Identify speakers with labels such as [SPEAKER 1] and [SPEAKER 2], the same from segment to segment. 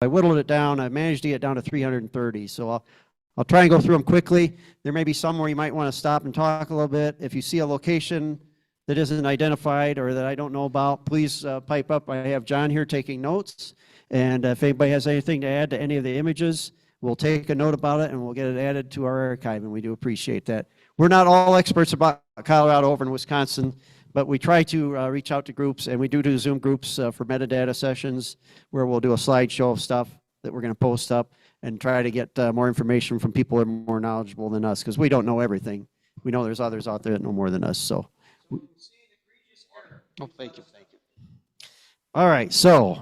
[SPEAKER 1] I whittled it down. I managed to get down to 330. So I'll try and go through them quickly. There may be some where you might want to stop and talk a little bit. If you see a location that isn't identified or that I don't know about, please pipe up. I have John here taking notes. And if anybody has anything to add to any of the images, we'll take a note about it and we'll get it added to our archive, and we do appreciate that. We're not all experts about Colorado over in Wisconsin, but we try to reach out to groups, and we do Zoom groups for metadata sessions where we'll do a slideshow of stuff that we're going to post up and try to get more information from people that are more knowledgeable than us, because we don't know everything. We know there's others out there that know more than us. So, oh, thank you. All right, so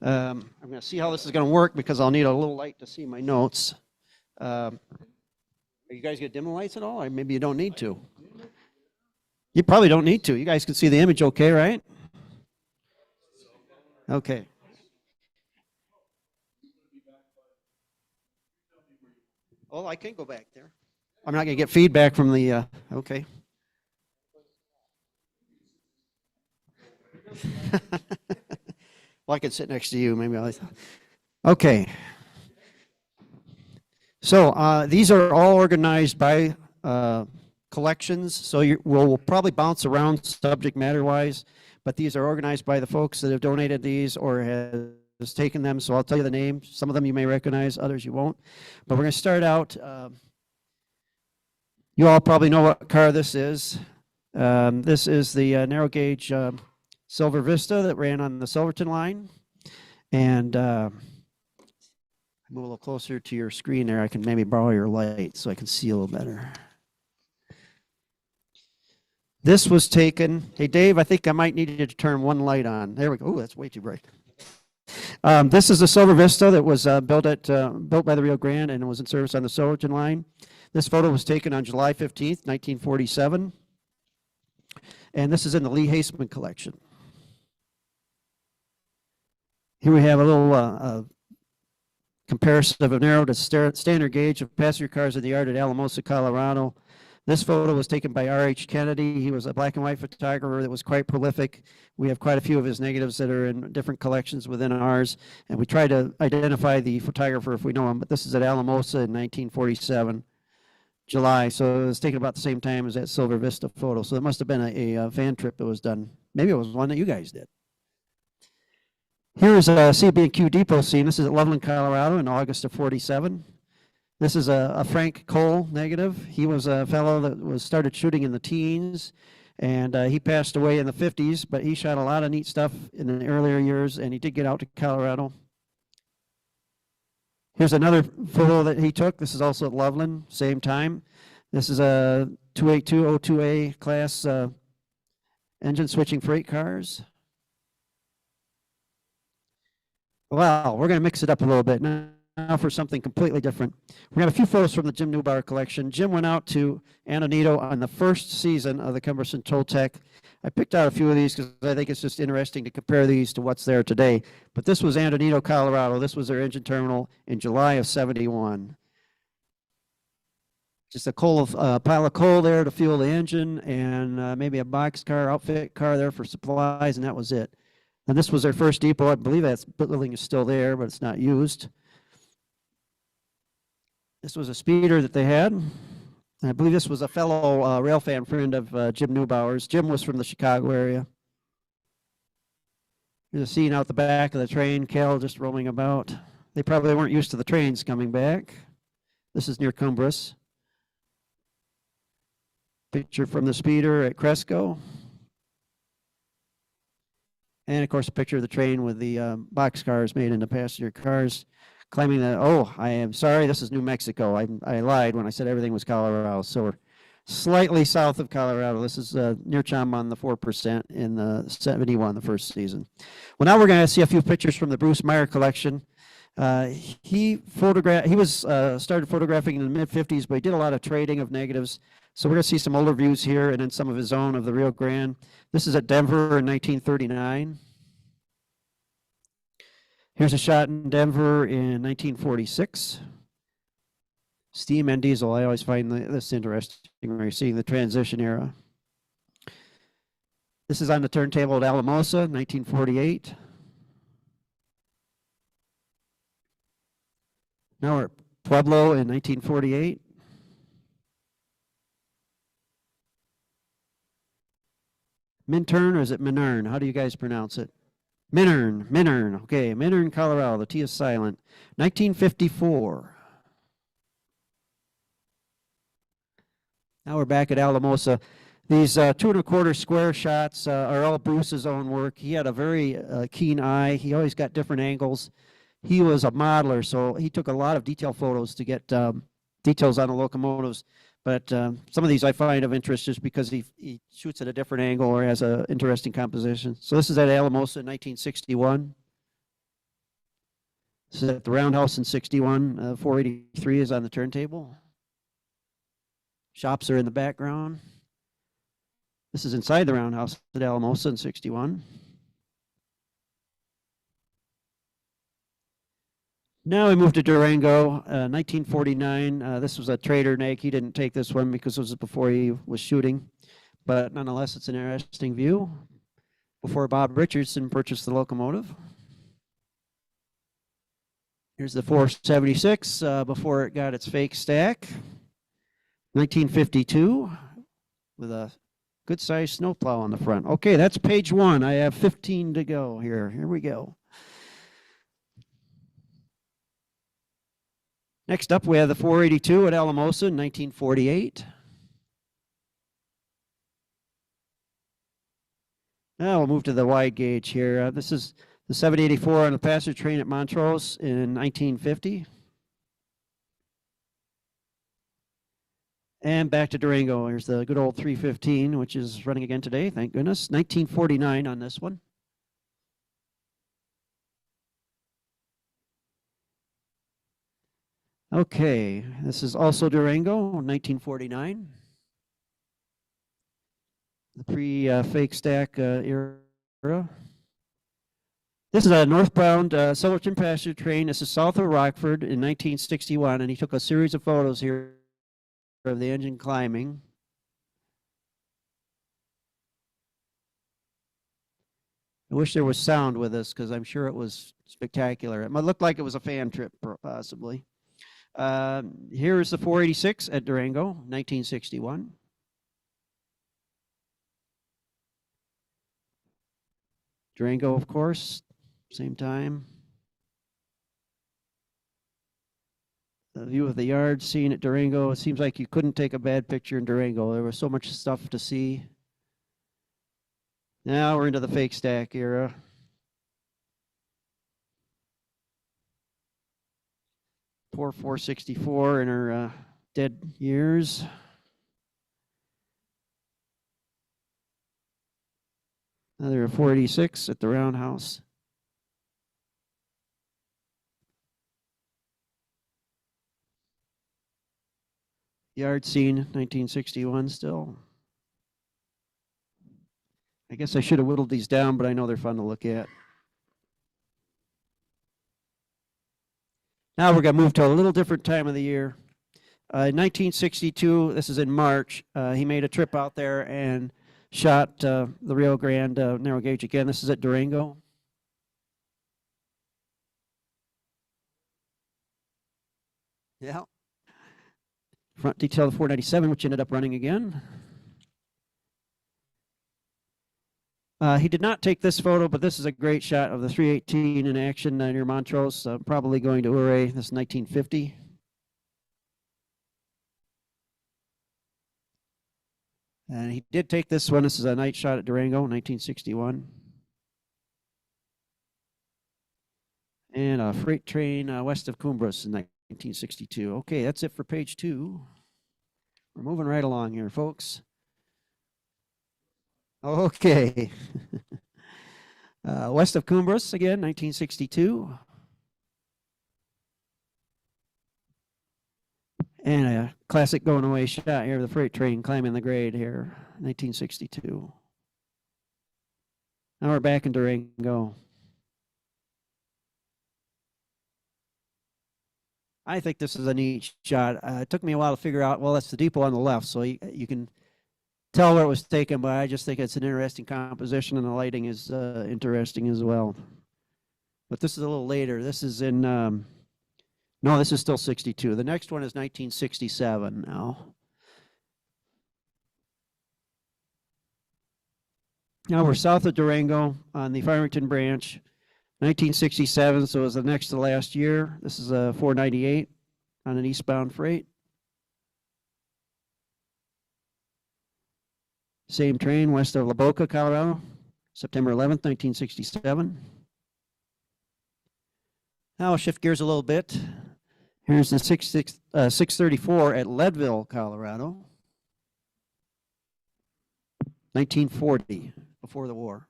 [SPEAKER 1] I'm going to see how this is going to work because I'll need a little light to see my notes. Are you guys going to dim the lights at all? Or maybe you don't need to. You probably don't need to. You guys can see the image okay, right? Okay. Oh, I can go back there. I'm not going to get feedback from the, okay. Well, I could sit next to you, maybe. Okay. So these are all organized by collections. So we'll probably bounce around subject matter-wise, but these are organized by the folks that have donated these or has taken them. So I'll tell you the name. Some of them you may recognize, others you won't. But we're going to start out. You all probably know what car this is. This is the narrow gauge Silver Vista that ran on the Silverton line. And move a little closer to your screen there. I can maybe borrow your light so I can see a little better. This was taken. Hey, Dave, I think I might need you to turn one light on. There we go. Oh, that's way too bright. This is the Silver Vista that was built by the Rio Grande and was in service on the Silverton line. This photo was taken on July 15th, 1947. And this is in the Lee Haseman collection. Here we have a little comparison of a narrow to standard gauge of passenger cars in the yard at Alamosa, Colorado. This photo was taken by R.H. Kennedy. He was a black and white photographer that was quite prolific. We have quite a few of his negatives that are in different collections within ours, and we try to identify the photographer if we know him, but this is at Alamosa in 1947, July, so it was taken about the same time as that Silver Vista photo, so it must have been a van trip that was done. Maybe it was one that you guys did. Here is a CB&Q depot scene. This is at Loveland, Colorado in August of 47. This is a Frank Cole negative. He was a fellow that started shooting in the teens, and he passed away in the 50s, but he shot a lot of neat stuff in the earlier years, and he did get out to Colorado. Here's another photo that he took. This is also at Loveland, same time. This is a 28202A class engine switching freight cars. Well, we're going to mix it up a little bit now for something completely different. We have a few photos from the Jim Neubauer collection. Jim went out to Antonito on the first season of the Cumberson Toltec. I picked out a few of these because I think it's just interesting to compare these to what's there today. But this was Antonito, Colorado. This was their engine terminal in July of 71. Just a pile of coal there to fuel the engine, and maybe a box car, outfit car there for supplies, and that was it. And this was their first depot. I believe that building is still there, but it's not used. This was a speeder that they had. And I believe this was a fellow railfan friend of Jim Neubauer's. Jim was from the Chicago area. Here's a scene out the back of the train, Cal just roaming about. They probably weren't used to the trains coming back. This is near Cumbres. Picture from the speeder at Cresco. And of course, a picture of the train with the box cars made into passenger cars, claiming that, oh, I am sorry, this is New Mexico. I lied when I said everything was Colorado. So we're slightly south of Colorado. This is near Cham on the 4% in the 71, the first season. Well, now we're going to see a few pictures from the Bruce Meyer collection. He started photographing in the mid-50s, but he did a lot of trading of negatives. So we're going to see some older views here and then some of his own of the Rio Grande. This is at Denver in 1939. Here's a shot in Denver in 1946. Steam and diesel. I always find this interesting when you're seeing the transition era. This is on the turntable at Alamosa, 1948. Now we're at Pueblo in 1948. Minturn, or is it Minern? How do you guys pronounce it? Minern. Okay, Minern, Colorado. The T is silent. 1954. Now we're back at Alamosa. These 2¼ square shots are all Bruce's own work. He had a very keen eye. He always got different angles. He was a modeler, so he took a lot of detail photos to get details on the locomotives. But some of these I find of interest just because he shoots at a different angle or has an interesting composition. So this is at Alamosa in 1961. This is at the Roundhouse in 61. 483 is on the turntable. Shops are in the background. This is inside the Roundhouse at Alamosa in 61. Now we move to Durango, 1949. This was a trader nag. He didn't take this one because it was before he was shooting. But nonetheless, it's an interesting view. Before Bob Richardson purchased the locomotive. Here's the 476 before it got its fake stack. 1952 with a good sized snowplow on the front. Okay, that's page 1. I have 15 to go here. Here we go. Next up, we have the 482 at Alamosa in 1948. Now we'll move to the wide gauge here. This is the 784 on the passenger train at Montrose in 1950. And back to Durango. Here's the good old 315, which is running again today, thank goodness. 1949 on this one. Okay, this is also Durango, 1949. The pre-fake stack era. This is a northbound Silverton passenger train. This is south of Rockford in 1961, and he took a series of photos here of the engine climbing. I wish there was sound with this because I'm sure it was spectacular. It might look like it was a fan trip, possibly. Here's the 486 at Durango, 1961. Durango, of course, same time. The view of the yard scene at Durango. It seems like you couldn't take a bad picture in Durango. There was so much stuff to see. Now we're into the fake stack era. Poor 464 in her dead years. Another 486 at the Roundhouse. Yard scene, 1961 still. I guess I should have whittled these down, but I know they're fun to look at. Now we're going to move to a little different time of the year. In 1962, this is in March, he made a trip out there and shot the Rio Grande narrow gauge again. This is at Durango. Yeah. Front detail of 497, which ended up running again. He did not take this photo, but this is a great shot of the 318 in action near Montrose, probably going to Ouray. This is 1950. And he did take this one. This is a night shot at Durango, 1961. And a freight train west of Cumbres in 1962. Okay, that's it for page 2. We're moving right along here, folks. Okay. West of Cumbres again, 1962. And a classic going away shot here of the freight train climbing the grade here, 1962. Now we're back in Durango. I think this is a neat shot. It took me a while to figure out, well, that's the depot on the left, so you can tell where it was taken, but I just think it's an interesting composition, and the lighting is interesting as well. But this is a little later. This is in No, this is still 62. The next one is 1967 now. Now we're south of Durango on the Farmington branch. 1967, so it was the next to last year. This is a 498 on an eastbound freight. Same train west of La Boca, Colorado, September 11th, 1967. Now I'll shift gears a little bit. Here's the 634 at Leadville, Colorado. 1940, before the war.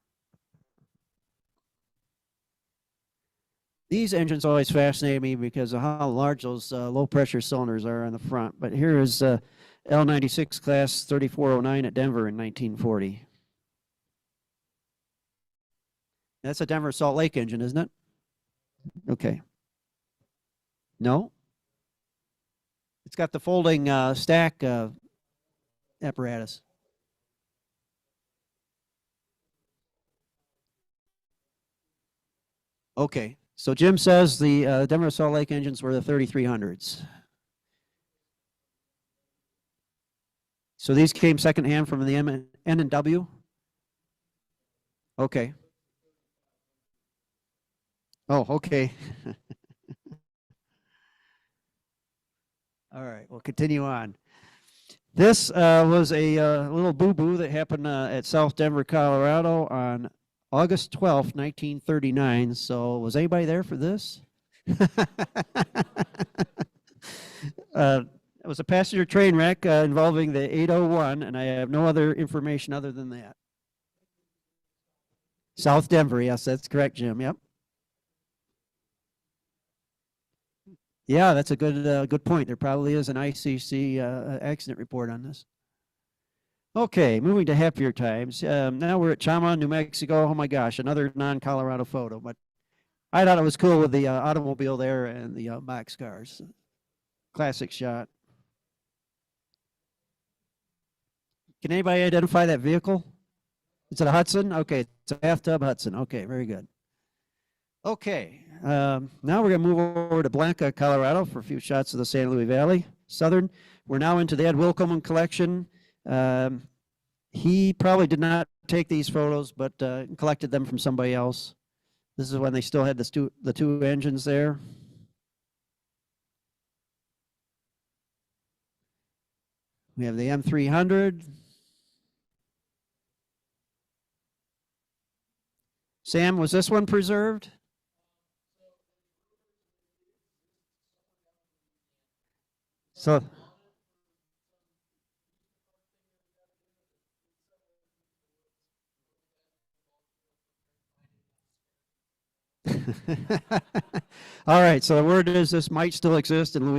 [SPEAKER 1] These engines always fascinate me because of how large those low pressure cylinders are on the front. But here is L96 class 3409 at Denver in 1940. That's a Denver Salt Lake engine, isn't it? Okay. No? It's got the folding stack apparatus. Okay. So Jim says the Denver Salt Lake engines were the 3300s. So these came secondhand from the N&W? Okay. Oh, okay. All right, we'll continue on. This was a little boo-boo that happened at South Denver, Colorado on August 12th, 1939. So was anybody there for this? It was a passenger train wreck involving the 801, and I have no other information other than that. South Denver, yes, that's correct, Jim. Yep. Yeah, that's a good point. There probably is an ICC accident report on this. Okay, moving to happier times. Now we're at Chama, New Mexico. Oh my gosh, another non-Colorado photo. But I thought it was cool with the automobile there and the box cars. Classic shot. Can anybody identify that vehicle? Is it a Hudson? Okay, it's a bathtub Hudson. Okay, very good. Okay, now we're going to move over to Blanca, Colorado for a few shots of the San Luis Valley. Southern. We're now into the Ed Wilkelman collection. He probably did not take these photos, but collected them from somebody else. This is when they still had the two engines there. We have the M300. Sam, was this one preserved? So all right, so the word is this might still exist in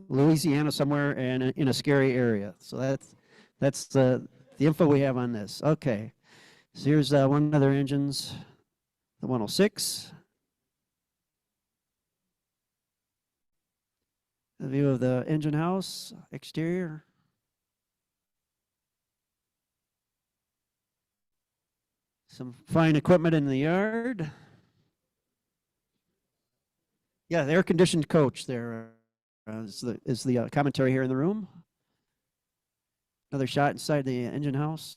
[SPEAKER 1] Louisiana somewhere and in a scary area. So that's the info we have on this. Okay, so here's one of their engines, the 106. A view of the engine house, exterior. Some fine equipment in the yard. Yeah, the air-conditioned coach there is the commentary here in the room. Another shot inside the engine house.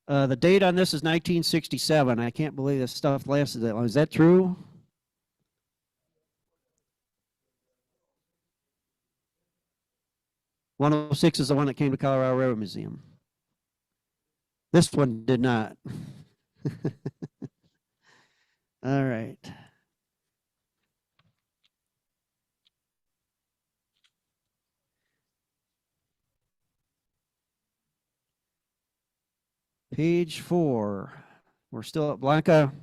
[SPEAKER 1] The date on this is 1967. I can't believe this stuff lasted that long. Is that true? "106 is the one that came to Colorado Railroad Museum. This one did not. All right. Page 4. We're still at Blanca.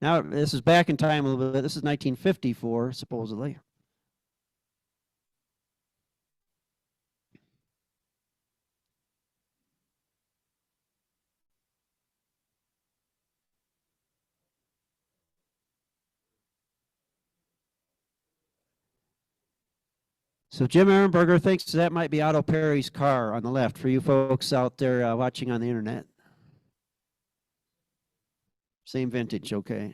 [SPEAKER 1] Now, this is back in time a little bit. This is 1954, supposedly. So Jim Ehrenberger thinks that might be Otto Perry's car on the left for you folks out there watching on the internet. Same vintage, okay.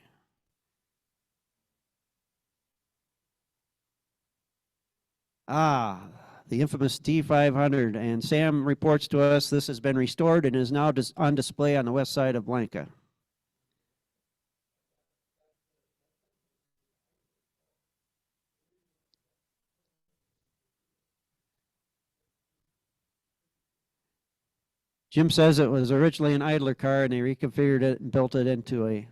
[SPEAKER 1] Ah, the infamous T500, and Sam reports to us this has been restored and is now on display on the west side of Blanca. Jim says it was originally an idler car and they reconfigured it and built it into a...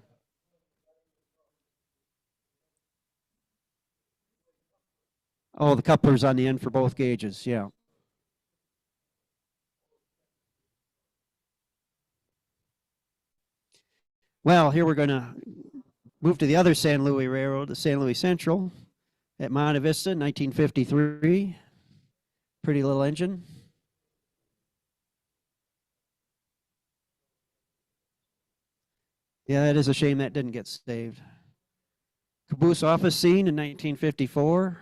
[SPEAKER 1] Oh, the couplers on the end for both gauges, yeah. Well, here we're going to move to the other San Luis Railroad, the San Luis Central at Monte Vista, 1953. Pretty little engine. Yeah, it is a shame that didn't get saved. Caboose office scene in 1954.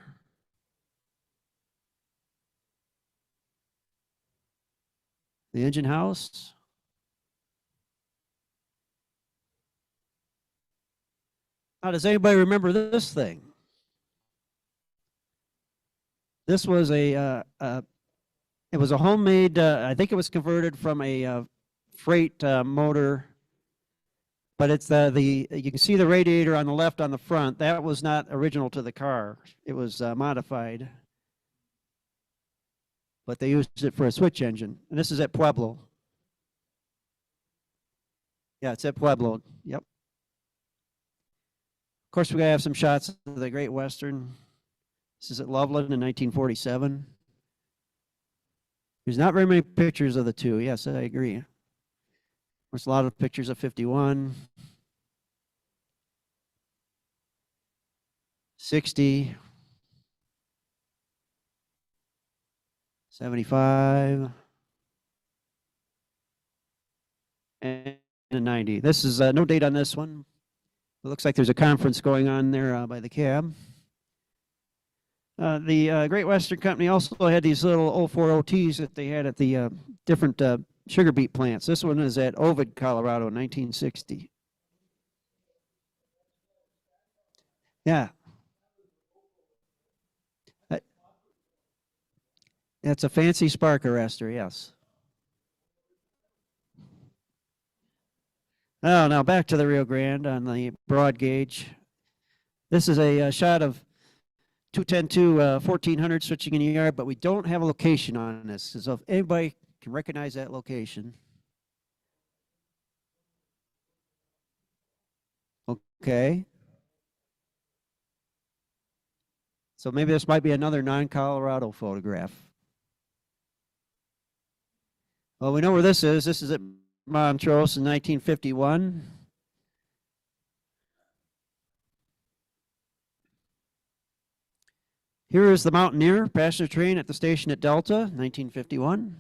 [SPEAKER 1] The engine house. Now, does anybody remember this thing? This was it was a homemade, I think it was converted from a freight motor, but it's you can see the radiator on the left on the front. That was not original to the car. It was modified. But they used it for a switch engine. And this is at Pueblo. Yeah, it's at Pueblo. Yep. Of course, we gotta have some shots of the Great Western. This is at Loveland in 1947. There's not very many pictures of the two. Yes, I agree. There's a lot of pictures of 51, 60, 75, and 90. This is no date on this one. It looks like there's a conference going on there by the cab. The Great Western Company also had these little 040Ts that they had at the different sugar beet plants. This one is at Ovid, Colorado, 1960. Yeah. That's a fancy spark arrestor, yes. Oh, now back to the Rio Grande on the broad gauge. This is a shot of 210 to 1400 switching in the yard, but we don't have a location on this. So if anybody can recognize that location. Okay. So maybe this might be another non-Colorado photograph. Well, we know where this is. This is at Montrose in 1951. Here is the Mountaineer passenger train at the station at Delta, 1951.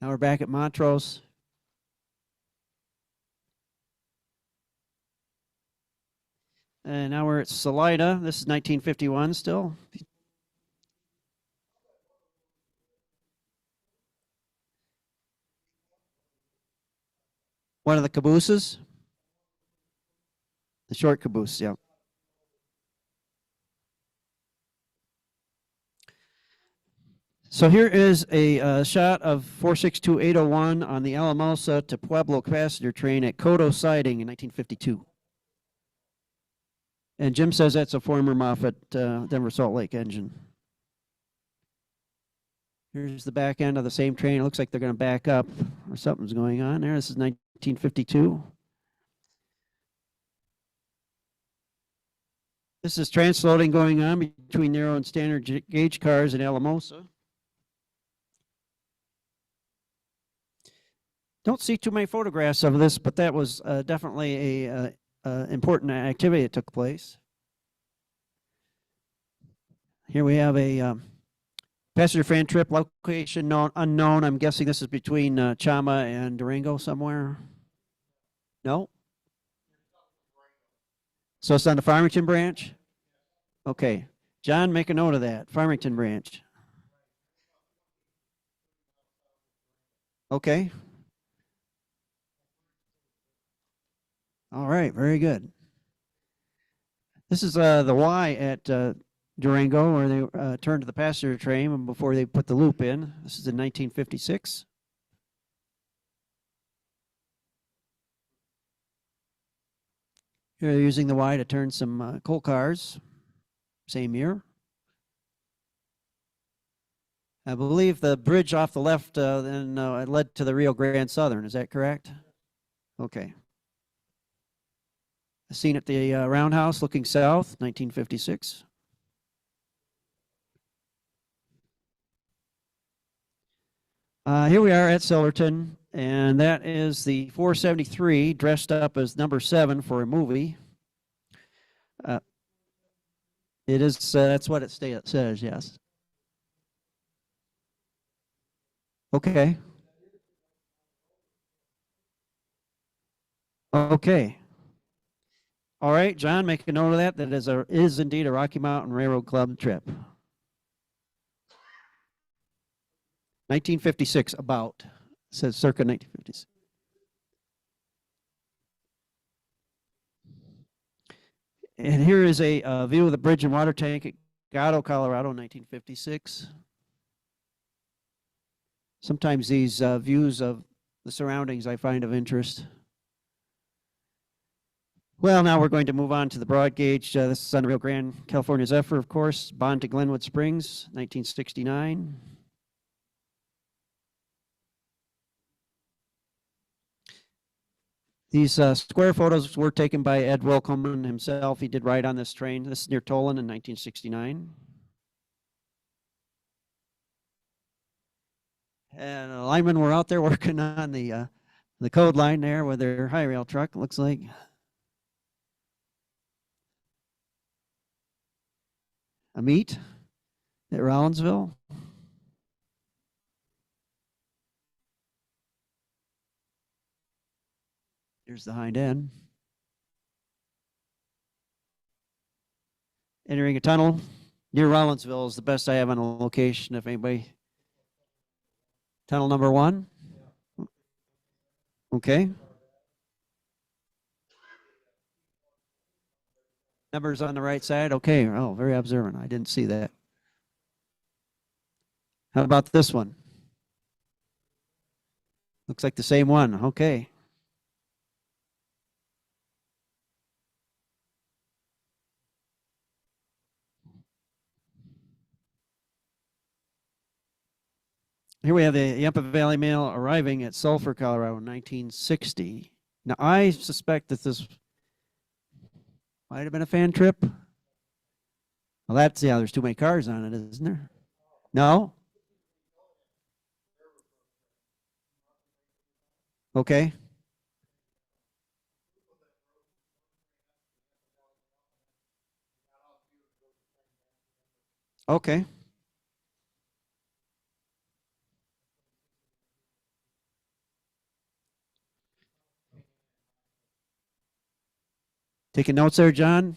[SPEAKER 1] Now we're back at Montrose. And now we're at Salida. This is 1951 still. One of the cabooses. The short caboose, yeah. So here is a shot of 462801 on the Alamosa to Pueblo passenger train at Codo Siding in 1952. And Jim says that's a former Moffett Denver Salt Lake engine. Here's the back end of the same train. It looks like they're going to back up or something's going on there. This is 1952. This is transloading going on between narrow and standard gauge cars in Alamosa. Don't see too many photographs of this, but that was definitely a important activity that took place. Here we have a passenger fan trip, location unknown. I'm guessing this is between Chama and Durango somewhere. No? So it's on the Farmington branch? Okay. John, make a note of that. Farmington branch. Okay. All right, very good. This is the Y at Durango, where they turned to the passenger train before they put the loop in. This is in 1956. Here they're using the Y to turn some coal cars. Same year. I believe the bridge off the left then led to the Rio Grande Southern. Is that correct? Okay. A scene at the roundhouse looking south, 1956. Here we are at Silverton, and that is the 473 dressed up as number 7 for a movie. It is, that's what it says, yes. Okay. Okay. All right, John, make a note of that. That is indeed a Rocky Mountain Railroad Club trip. 1956, about. It says circa 1956. And here is a view of the bridge and water tank at Gatto, Colorado, 1956. Sometimes these views of the surroundings I find of interest. Well, now we're going to move on to the broad gauge. This is on Rio Grande, California Zephyr, of course. Bond to Glenwood Springs, 1969. These square photos were taken by Ed Wilkelman himself. He did ride on this train. This is near Tolan in 1969. And the linemen were out there working on the code line there with their high rail truck, it looks like. A meet at Rollinsville. Here's the hind end. Entering a tunnel near Rollinsville is the best I have on a location, if anybody. Tunnel number 1. Okay. Numbers on the right side. Okay. Oh, very observant. I didn't see that. How about this one? Looks like the same one. Okay. Here we have the Yampa Valley Mail arriving at Sulphur, Colorado in 1960. Now, I suspect that this might have been a fan trip. Well, that's, yeah, there's too many cars on it, isn't there? No? Okay. Okay. Taking notes there, John?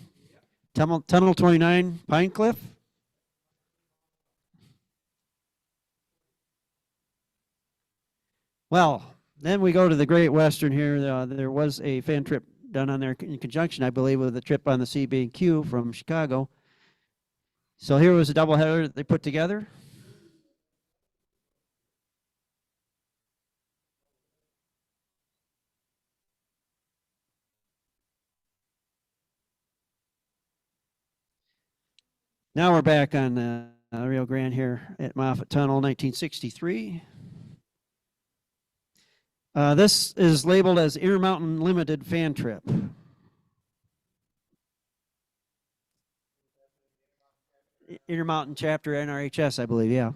[SPEAKER 1] Tunnel 29, Pine Cliff? Well, then we go to the Great Western here. There was a fan trip done on there in conjunction, I believe, with a trip on the CB&Q from Chicago. So here was a doubleheader they put together. Now we're back on Rio Grande here at Moffett Tunnel, 1963. This is labeled as Intermountain Limited Fan Trip. Intermountain Chapter NRHS, I believe, yeah.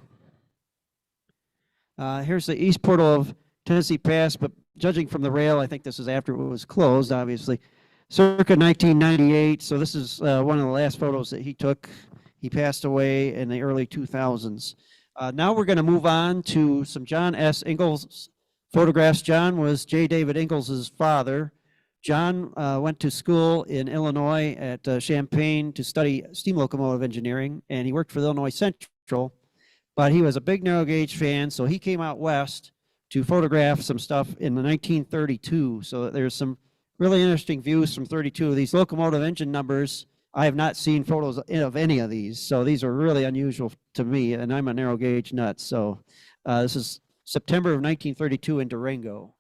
[SPEAKER 1] Here's the east portal of Tennessee Pass, but judging from the rail, I think this is after it was closed, obviously. Circa 1998, so this is one of the last photos that he took. He passed away in the early 2000s. Now we're going to move on to some John S. Ingalls photographs. John was J. David Ingalls' father. John went to school in Illinois at Champaign to study steam locomotive engineering, and he worked for the Illinois Central, but he was a big narrow gauge fan, so he came out west to photograph some stuff in the 1932. So there's some really interesting views from 32. These locomotive engine numbers, I have not seen photos of any of these. So these are really unusual to me, and I'm a narrow gauge nut. So this is September of 1932 in Durango.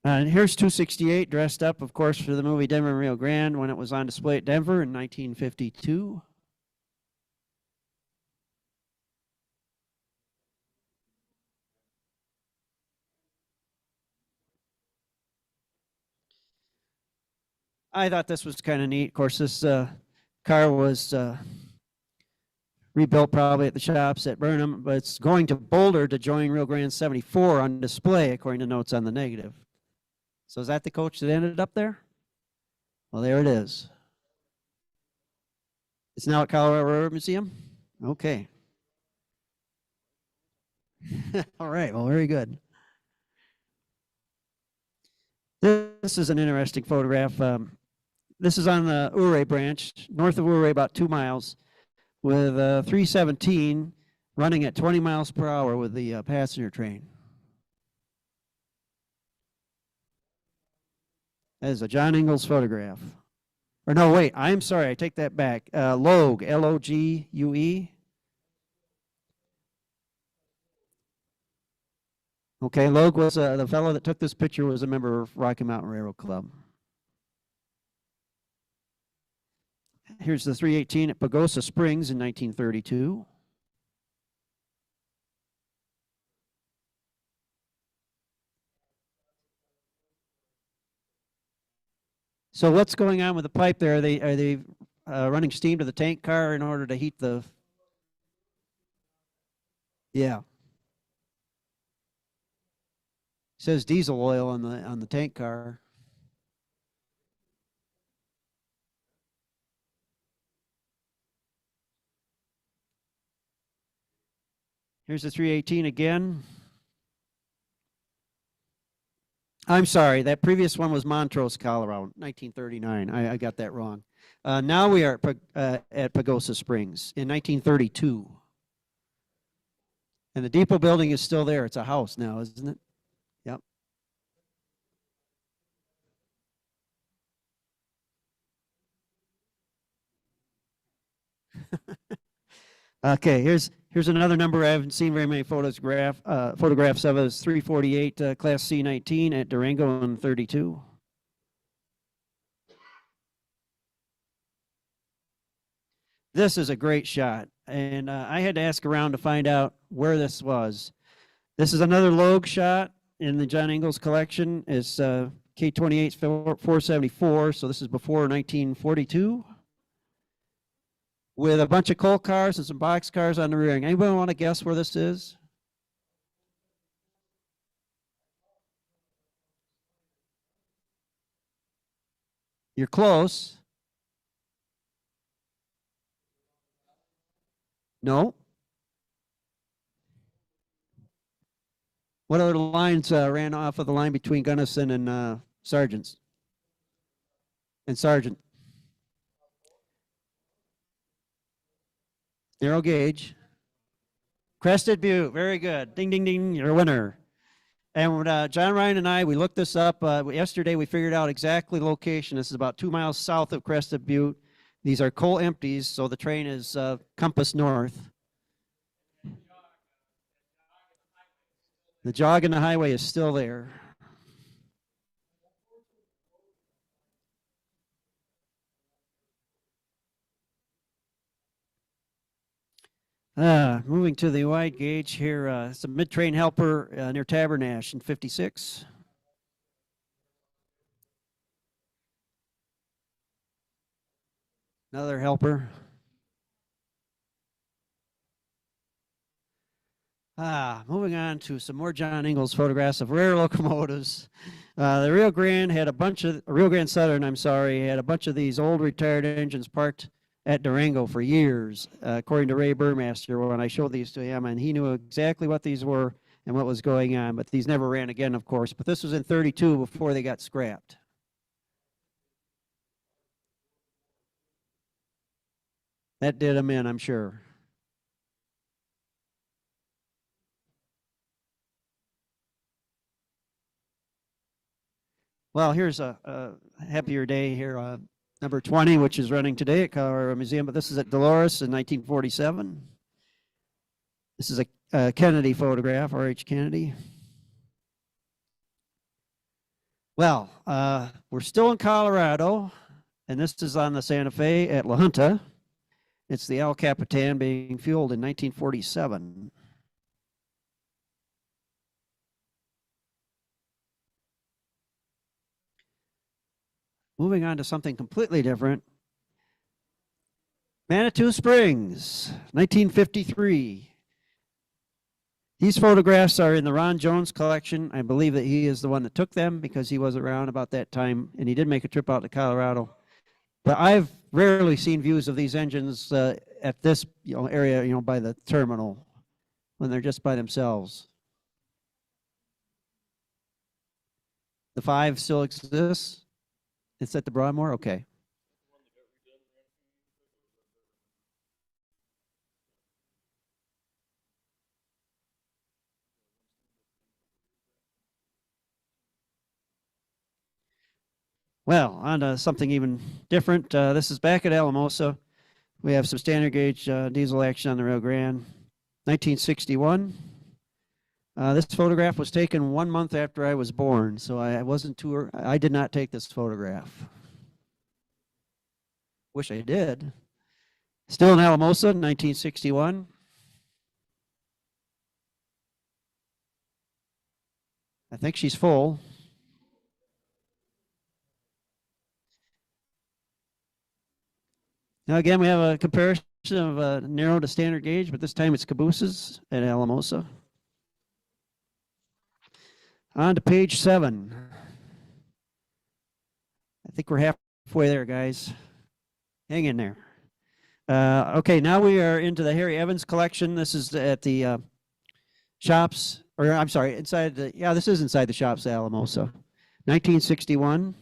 [SPEAKER 1] And here's 268 dressed up, of course, for the movie Denver and Rio Grande when it was on display at Denver in 1952. I thought this was kind of neat. Of course, this car was rebuilt probably at the shops at Burnham, but it's going to Boulder to join Rio Grande 74 on display, according to notes on the negative. So is that the coach that ended up there? Well, there it is. It's now at Colorado Railroad Museum? Okay. All right, well, very good. This is an interesting photograph. This is on the Ouray branch, north of Ouray, about 2 miles, with 317 running at 20 miles per hour with the passenger train. That is a John Ingalls photograph. Or no, wait, I'm sorry, I take that back. Logue, L-O-G-U-E. Okay, Logue was the fellow that took this picture was a member of Rocky Mountain Railroad Club. Here's the 318 at Pagosa Springs in 1932. So what's going on with the pipe there? Are they running steam to the tank car in order to heat the? Yeah. It says diesel oil on the tank car. Here's the 318 again. I'm sorry, that previous one was Montrose, Colorado, 1939. I got that wrong. Now we are at Pagosa Springs in 1932. And the depot building is still there. It's a house now, isn't it? Yep. Okay, here's another number I haven't seen very many photographs of. It's 348 Class C19 at Durango in 32. This is a great shot, and I had to ask around to find out where this was. This is another Logue shot in the John Ingalls collection. It's K28 474, so this is before 1942. With a bunch of coal cars and some box cars on the rear. Anybody want to guess where this is? You're close. No. What other lines ran off of the line between Gunnison and Sargent's? And Sargent. Narrow gauge. Crested Butte, very good. Ding, ding, ding, you're a winner. And when, John Ryan and I, we looked this up. Yesterday, we figured out exactly the location. This is about 2 miles south of Crested Butte. These are coal empties, so the train is compass north. The jog in the highway is still there. Moving to the wide gauge here, it's a mid-train helper near Tabernash in 56. Another helper. Moving on to some more John Ingalls photographs of rare locomotives. The Rio Grande had a bunch of, Rio Grande Southern, I'm sorry, had a bunch of these old retired engines parked at Durango for years, according to Ray Burmaster, when I showed these to him, and he knew exactly what these were and what was going on, but these never ran again, of course. But this was in 32 before they got scrapped. That did them in, I'm sure. Well, here's a happier day here, number 20, which is running today at Colorado Museum, but this is at Dolores in 1947. This is a Kennedy photograph, R.H. Kennedy. Well, we're still in Colorado, and this is on the Santa Fe at La Junta. It's the El Capitan being fueled in 1947. Moving on to something completely different. Manitou Springs, 1953. These photographs are in the Ron Jones collection. I believe that he is the one that took them because he was around about that time, and he did make a trip out to Colorado. But I've rarely seen views of these engines at this area, by the terminal, when they're just by themselves. The 5 still exists? It's at the Broadmoor? Okay. Well, on to something even different. This is back at Alamosa. We have some standard gauge diesel action on the Rio Grande. 1961. This photograph was taken 1 month after I was born, so I did not take this photograph. Wish I did. Still in Alamosa, 1961. I think she's full. Now again, we have a comparison of narrow to standard gauge, but this time it's cabooses at Alamosa. On to page 7. I think we're halfway there, guys. Hang in there. Okay, now we are into the Harry Evans collection. This is at the shops, or I'm sorry, inside the, yeah, this is inside the shops at Alamosa. 1961.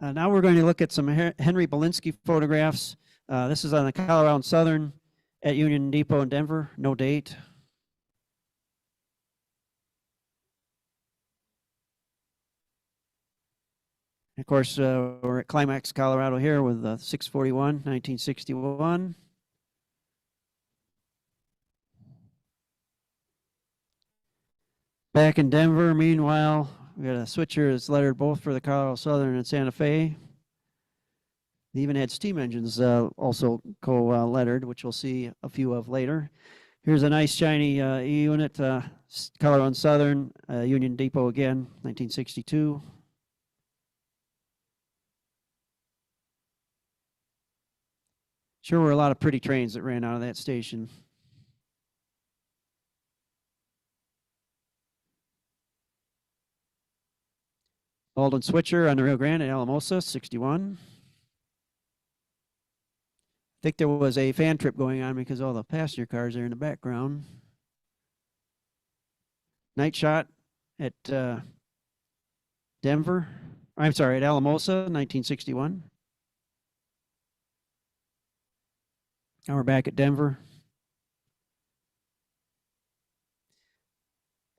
[SPEAKER 1] Now we're going to look at some Henry Belinsky photographs. This is on the Colorado and Southern at Union Depot in Denver. No date. Of course, we're at Climax, Colorado here with 641, 1961. Back in Denver, meanwhile, we got a switcher that's lettered both for the Colorado Southern and Santa Fe. They even had steam engines also co-lettered, which we'll see a few of later. Here's a nice shiny E unit, Colorado and Southern, Union Depot again, 1962. Sure were a lot of pretty trains that ran out of that station. Alden Switcher on the Rio Grande at Alamosa, 61. I think there was a fan trip going on because all the passenger cars are in the background. Night shot at Denver. I'm sorry, at Alamosa, 1961. Now we're back at Denver.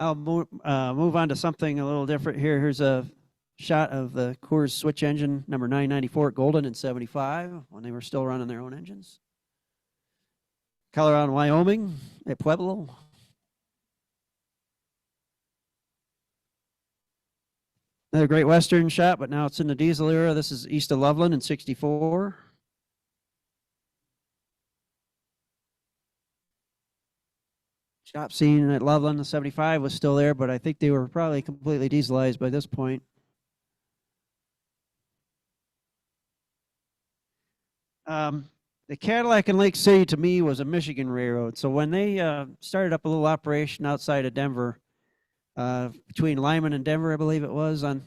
[SPEAKER 1] I'll move on to something a little different here. Here's a shot of the Coors switch engine number 994 at Golden in 75 when they were still running their own engines. Colorado and Wyoming at Pueblo. Another Great Western shot, but now it's in the diesel era. This is east of Loveland in 64. Shop scene at Loveland in 75 was still there, but I think they were probably completely dieselized by this point. The Cadillac in Lake City to me was a Michigan railroad. So when they started up a little operation outside of Denver, between Lyman and Denver, I believe it was, on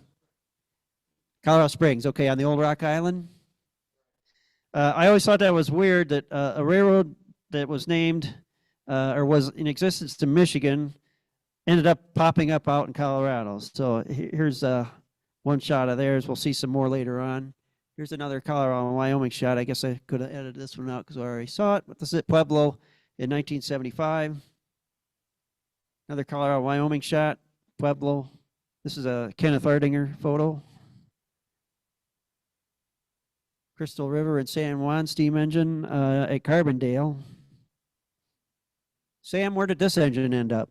[SPEAKER 1] Colorado Springs, okay, on the old Rock Island. I always thought that was weird that a railroad that was named or was in existence to Michigan ended up popping up out in Colorado. So here's one shot of theirs. We'll see some more later on. Here's another Colorado and Wyoming shot. I guess I could have edited this one out because I already saw it. But this is at Pueblo in 1975. Another Colorado Wyoming shot, Pueblo. This is a Kenneth Ardinger photo. Crystal River and San Juan steam engine at Carbondale. Sam, where did this engine end up?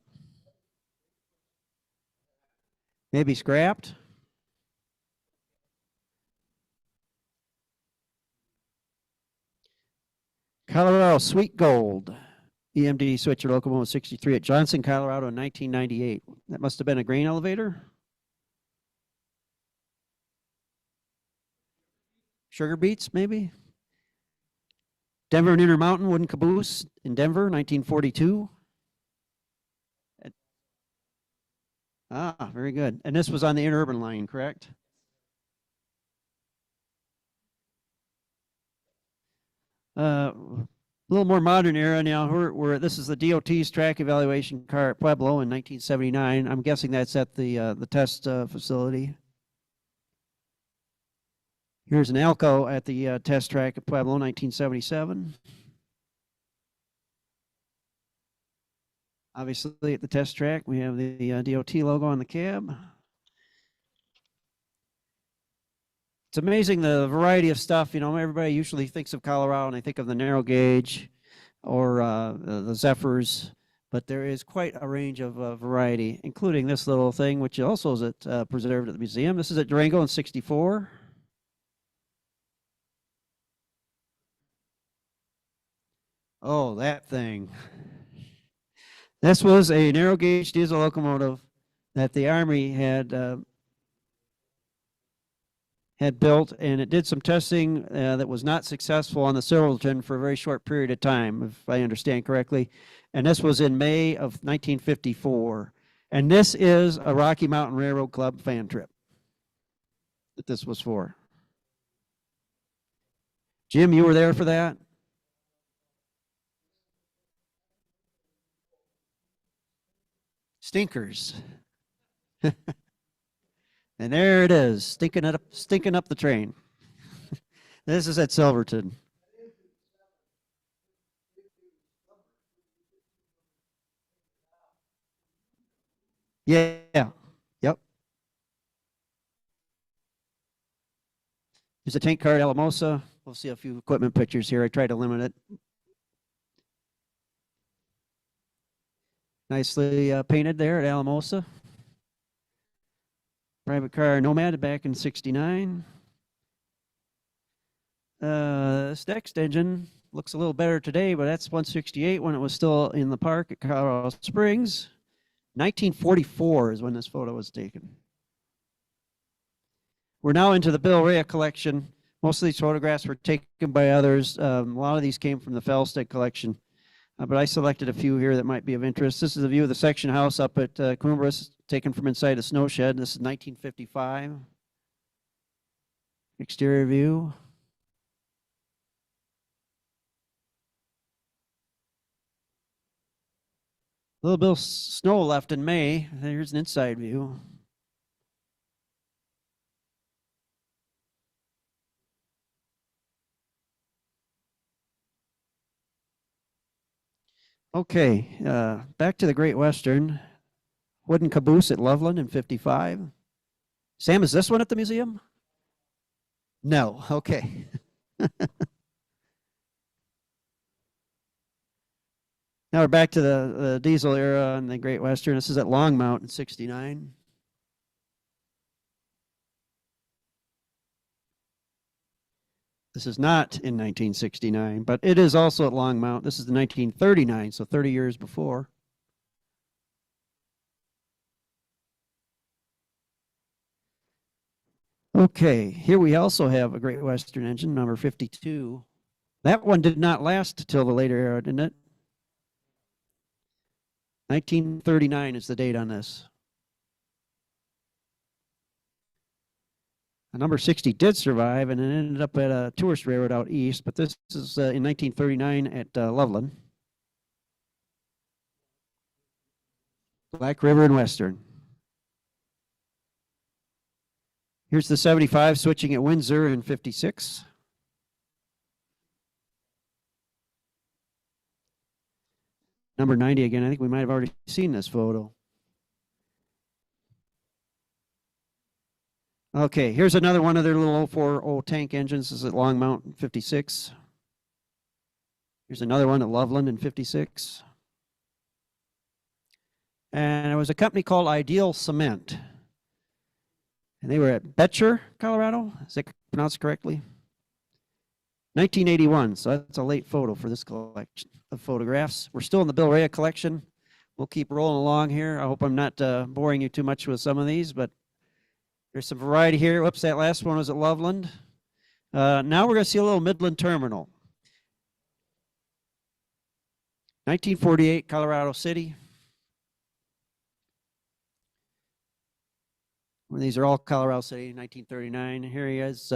[SPEAKER 1] Maybe scrapped? Colorado Sweet Gold. EMD switcher locomotive 63 at Johnson, Colorado in 1998. That must have been a grain elevator. Sugar Beets, maybe? Denver and Intermountain wooden caboose in Denver, 1942. Ah, very good. And this was on the interurban line, correct? A little more modern era now. This is the DOT's track evaluation car at Pueblo in 1979. I'm guessing that's at the test facility. Here's an Alco at the test track at Pueblo, 1977. Obviously, at the test track, we have the DOT logo on the cab. It's amazing the variety of stuff. You know, everybody usually thinks of Colorado and they think of the narrow gauge or the Zephyrs, but there is quite a range of variety, including this little thing, which also is preserved at the museum. This is at Durango in 64. Oh, that thing. This was a narrow gauge diesel locomotive that the Army had built, and it did some testing that was not successful on the Silverton for a very short period of time, if I understand correctly. And this was in May of 1954. And this is a Rocky Mountain Railroad Club fan trip that this was for. Jim, you were there for that? Stinkers. And there it is, stinking up the train. This is at Silverton. Yeah. Yep. There's a tank car at Alamosa. We'll see a few equipment pictures here. I tried to limit it. Nicely painted there at Alamosa. Private car Nomad back in 69. This next engine looks a little better today, but that's 168 when it was still in the park at Colorado Springs. 1944 is when this photo was taken. We're now into the Bill Rea collection. Most of these photographs were taken by others. A lot of these came from the Felstead collection. But I selected a few here that might be of interest. This is a view of the section house up at Cumbres, taken from inside a snow shed. This is 1955. Exterior view. A little bit of snow left in May. Here's an inside view. Okay, back to the Great Western. Wooden caboose at Loveland in 55. Sam, is this one at the museum? No, okay. Now we're back to the diesel era and the Great Western. This is at Longmount in 69. This is not in 1969, but it is also at Longmount. This is the 1939, so 30 years before. Okay, here we also have a Great Western engine, number 52. That one did not last till the later era, didn't it? 1939 is the date on this. Number 60 did survive, and it ended up at a tourist railroad out east, but this is in 1939 at Loveland. Black River and Western. Here's the 75 switching at Windsor in 56. Number 90 again. I think we might have already seen this photo. Okay, here's another one of their little 040 tank engines. This is at Longmount in 56. Here's another one at Loveland in 56. And it was a company called Ideal Cement. And they were at Betcher, Colorado. Is that pronounced correctly? 1981, so that's a late photo for this collection of photographs. We're still in the Bill Rea collection. We'll keep rolling along here. I hope I'm not boring you too much with some of these, but there's some variety here. Whoops, that last one was at Loveland. Now we're going to see a little Midland Terminal. 1948, Colorado City. These are all Colorado City, 1939. Here he is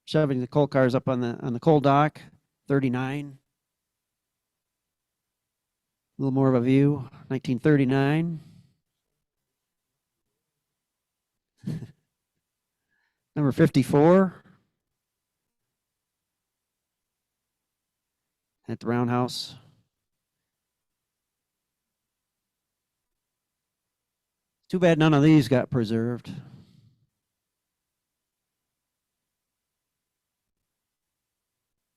[SPEAKER 1] shoving the coal cars up on the coal dock, 39. A little more of a view, 1939. Number 54. At the Roundhouse. Too bad none of these got preserved.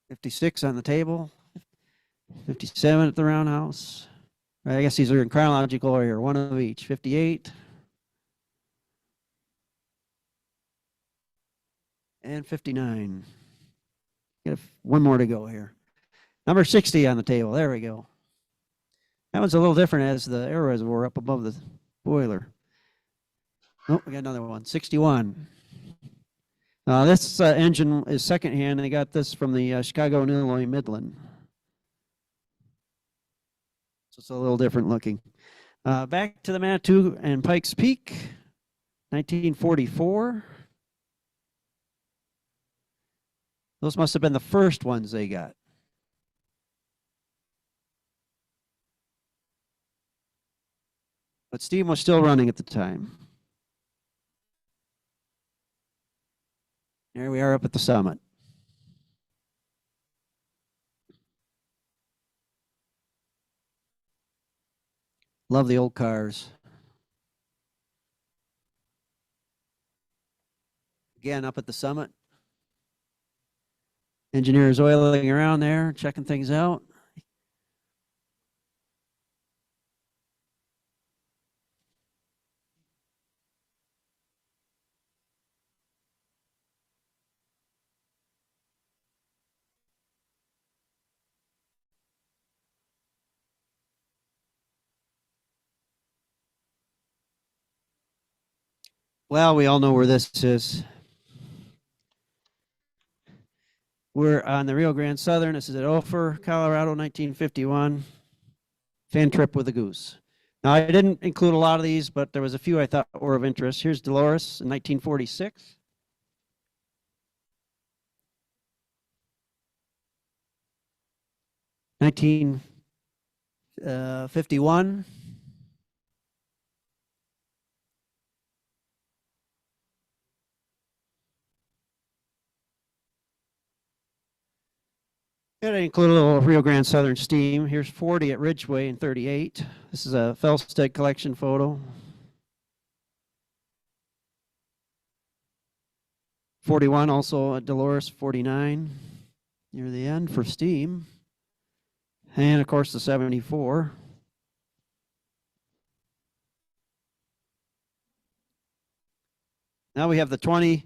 [SPEAKER 1] '56 on the table. 57 at the Roundhouse. I guess these are in chronological order, one of each. 58. And 59. Got one more to go here. Number 60 on the table. There we go. That one's a little different as the air reservoir up above the boiler. Oh, we got another one. 61. This engine is secondhand. They got this from the Chicago and Illinois Midland. So it's a little different looking. Back to the Manitou and Pikes Peak, 1944. Those must have been the first ones they got. But steam was still running at the time. There we are up at the summit. Love the old cars. Again, up at the summit. Engineers oiling around there, checking things out. Well, we all know where this is. We're on the Rio Grande Southern. This is at Ophir, Colorado, 1951. Fan trip with a goose. Now, I didn't include a lot of these, but there was a few I thought were of interest. Here's Dolores in 1946. '51. Gotta include a little Rio Grande Southern steam. Here's 40 at Ridgeway in 38. This is a Felstead collection photo. 41 also at Dolores, 49 near the end for steam. And of course the 74. Now we have the 20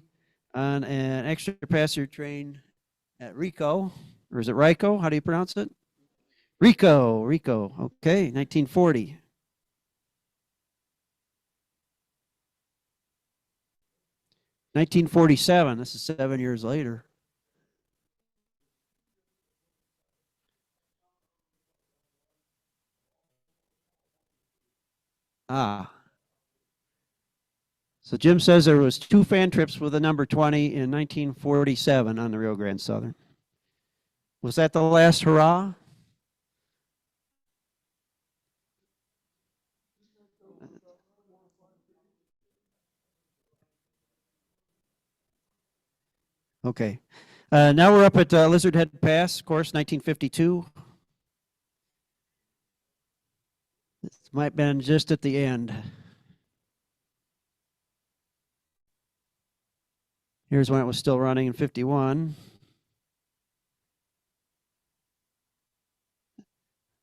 [SPEAKER 1] on an extra passenger train at Rico. Or is it Rico? How do you pronounce it? Rico. Okay, 1940. '47. This is 7 years later. So Jim says there was 2 fan trips with the number 20 in 1947 on the Rio Grande Southern. Was that the last hurrah? Okay. Now we're up at Lizard Head Pass, course 1952. This might have been just at the end. Here's when it was still running in 51.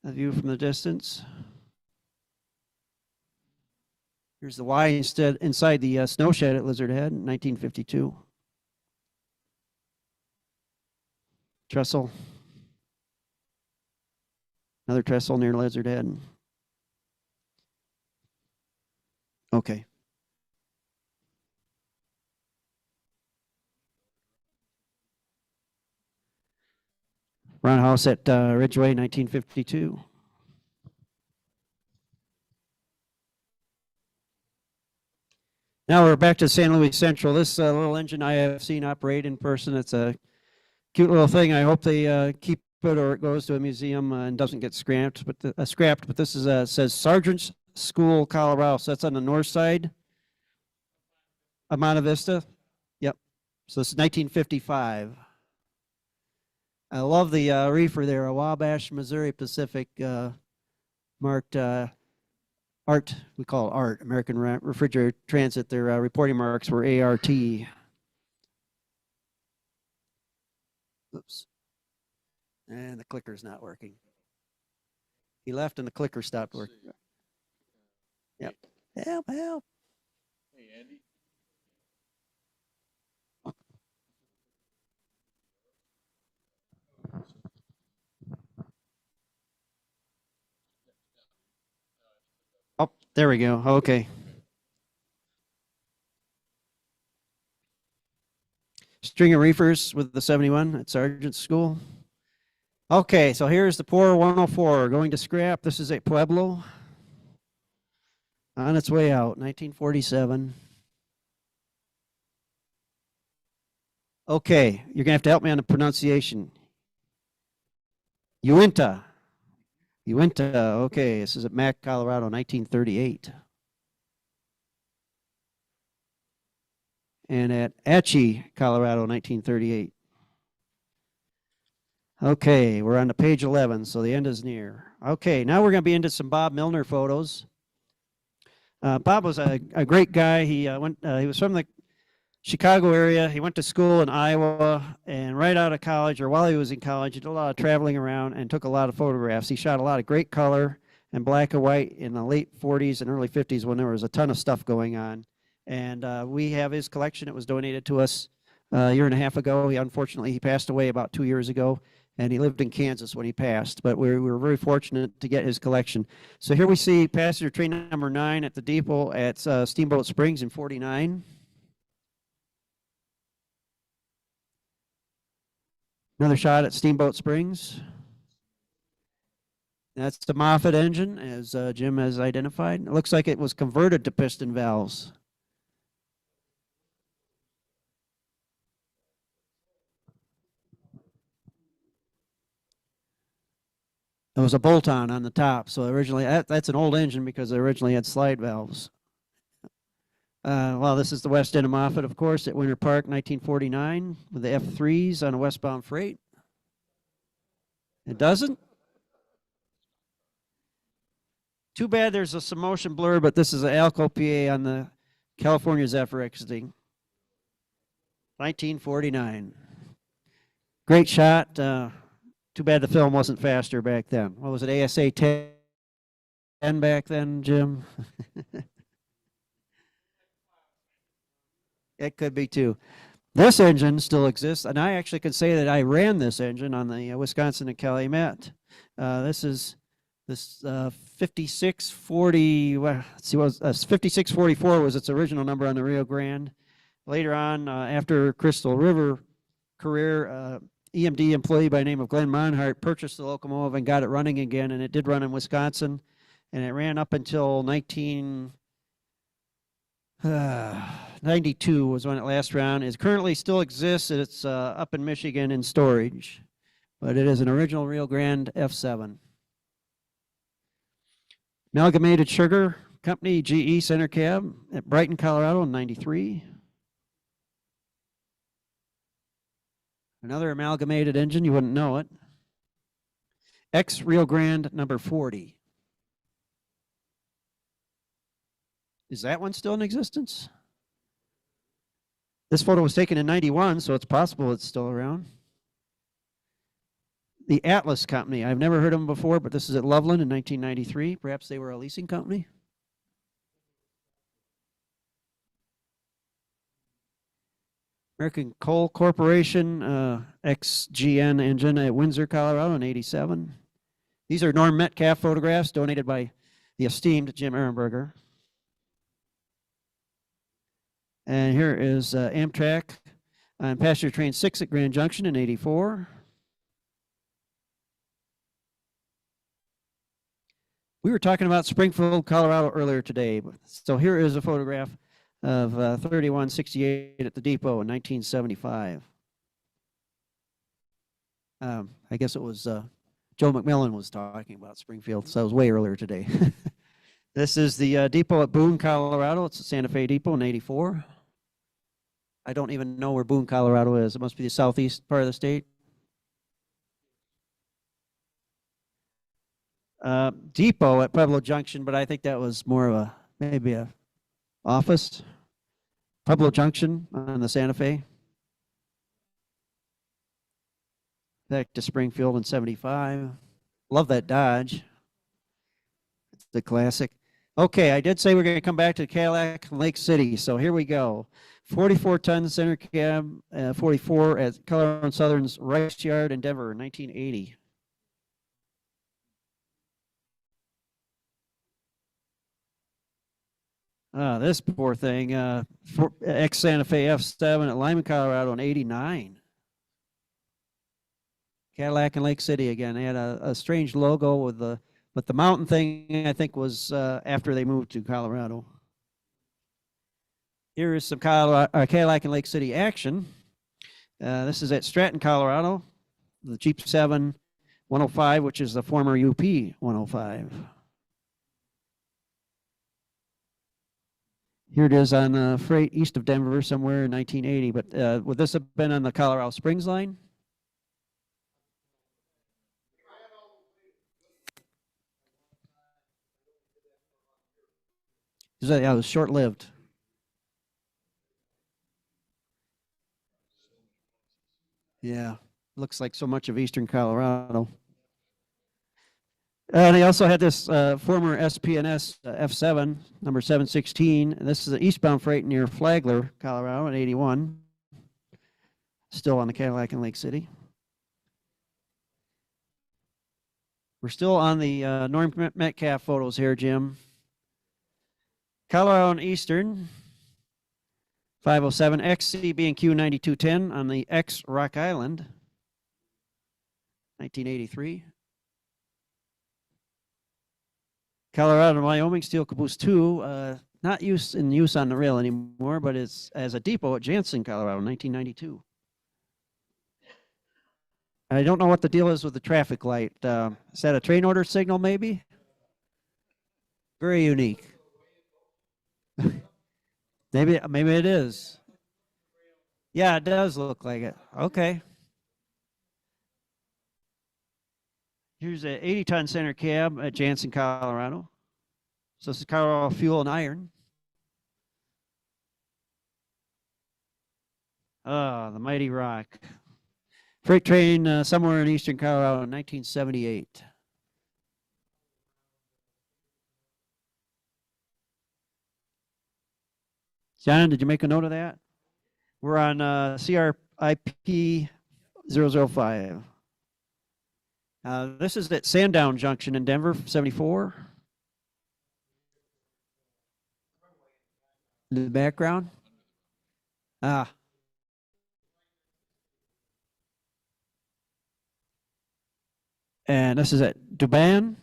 [SPEAKER 1] A view from the distance. Here's the Y inside the snow shed at Lizard Head in 1952. Trestle. Another trestle near Lizard Head. Okay. Roundhouse at Ridgeway, 1952. Now we're back to San Luis Central. This little engine I have seen operate in person. It's a cute little thing. I hope they keep it or it goes to a museum and doesn't get scrapped. But this is says Sergeant's School, Colorado. So that's on the north side of Monte Vista. Yep. So this is 1955. I love the reefer there, a Wabash, Missouri Pacific marked ART. We call it ART, American Refrigerated Transit. Their reporting marks were ART. Oops. And the clicker's not working. He left and the clicker stopped working. Yep. Help, help.
[SPEAKER 2] Hey, Andy.
[SPEAKER 1] Oh, there we go. Okay. String of reefers with the 71 at Sergeant's School. Okay, so here's the poor 104 going to scrap. This is at Pueblo. On its way out, 1947. Okay, you're gonna have to help me on the pronunciation. Uinta. Uinta, okay, this is at Mac, Colorado, 1938. And at Atchee, Colorado, 1938. Okay, we're on to page 11, so the end is near. Okay, now we're going to be into some Bob Milner photos. Bob was a great guy. He was from the Chicago area. He went to school in Iowa, and right out of college, or while he was in college, he did a lot of traveling around and took a lot of photographs. He shot a lot of great color and black and white in the late 40s and early 50s when there was a ton of stuff going on. And we have his collection. It was donated to us a year and a half ago. Unfortunately, he passed away about 2 years ago, and he lived in Kansas when he passed. But we were very fortunate to get his collection. So here we see passenger train number 9 at the depot at Steamboat Springs in 49. Another shot at Steamboat Springs. That's the Moffett engine, as Jim has identified. It looks like it was converted to piston valves. There was a bolt-on on the top, so originally that's an old engine because it originally had slide valves. Well, this is the west end of Moffett, of course, at Winter Park, 1949, with the F3s on a westbound freight. It doesn't? Too bad there's some motion blur, but this is an Alco PA on the California Zephyr exiting. 1949. Great shot. Too bad the film wasn't faster back then. What was it, ASA 10 back then, Jim? It could be too. This engine still exists, and I actually can say that I ran this engine on the Wisconsin and Calumet. This is this 5640. Well, let's see, 5644 was its original number on the Rio Grande. Later on, after Crystal River career, EMD employee by the name of Glenn Monhart purchased the locomotive and got it running again, and it did run in Wisconsin, and it ran up until 1992 was when it last ran. It currently still exists. It's up in Michigan in storage, but it is an original Rio Grande F7. Amalgamated Sugar Company GE Center Cab at Brighton, Colorado in 93. Another amalgamated engine, you wouldn't know it. Ex Rio Grande number 40. Is that one still in existence? This photo was taken in 91, so it's possible it's still around. The Atlas Company, I've never heard of them before, but this is at Loveland in 1993. Perhaps they were a leasing company. American Coal Corporation, XGN engine at Windsor, Colorado in 87. These are Norm Metcalf photographs donated by the esteemed Jim Ehrenberger. And here is Amtrak on Passenger Train 6 at Grand Junction in 84. We were talking about Springfield, Colorado earlier today. So here is a photograph of 3168 at the depot in 1975. I guess it was Joe McMillan was talking about Springfield, so it was way earlier today. This is the depot at Boone, Colorado. It's the Santa Fe Depot in 84. I don't even know where Boone, Colorado is. It must be the southeast part of the state. Depot at Pueblo Junction, but I think that was more of a, maybe a office. Pueblo Junction on the Santa Fe. Back to Springfield in 75. Love that Dodge. It's the classic. Okay, I did say we're going to come back to Cadillac Lake City, so here we go. 44-ton center cab, 44 at Colorado and Southern's Rice Yard in Denver in 1980. This poor thing, ex-Santa Fe F7 at Lyman, Colorado in 89. Cadillac and Lake City again. They had a strange logo with but the mountain thing, I think, was after they moved to Colorado. Here is some Cadillac and Lake City action. This is at Stratton, Colorado. The Jeep 7 105, which is the former UP 105. Here it is on freight east of Denver somewhere in 1980. But would this have been on the Colorado Springs line? Yeah, it was short-lived. Yeah, looks like so much of eastern Colorado. And they also had this former SP&S F7, number 716. And this is an eastbound freight near Flagler, Colorado in 81. Still on the Cadillac in Lake City. We're still on the Norm Metcalf photos here, Jim. Colorado and Eastern, 507 XCB&Q 9210 on the X Rock Island, 1983. Colorado and Wyoming Steel Caboose 2, not in use on the rail anymore, but it's as a depot at Jansen, Colorado, 1992. I don't know what the deal is with the traffic light. Is that a train order signal, maybe? Very unique. maybe it is. Yeah, it does look like it. Okay. Here's an 80-ton center cab at Jansen, Colorado. So this is Colorado Fuel and Iron. The Mighty Rock. Freight train somewhere in eastern Colorado in 1978. John, did you make a note of that? We're on CRIP 005. This is at Sandown Junction in Denver, 74. In the background. And this is at Duban.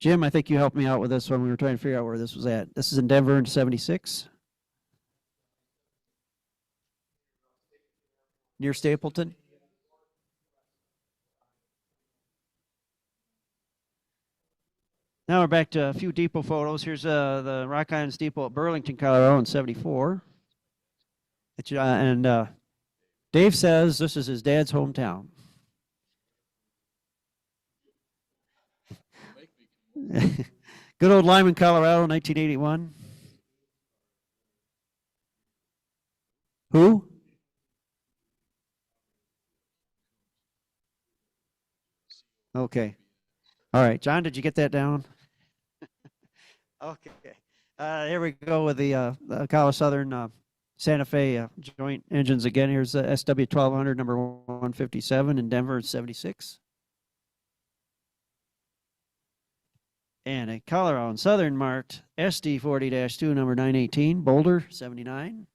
[SPEAKER 1] Jim, I think you helped me out with this one. We were trying to figure out where this was at. This is in Denver in 76. Near Stapleton. Now we're back to a few depot photos. Here's the Rock Islands Depot at Burlington, Colorado in 74. And Dave says this is his dad's hometown. Good old Lyman, Colorado, 1981. Who? Okay. All right, John, did you get that down? Okay. Here we go with the Colorado Southern Santa Fe joint engines again. Here's the SW1200 number 157 in Denver, 76. And a Colorado and Southern marked SD40-2 number 918, Boulder, 79.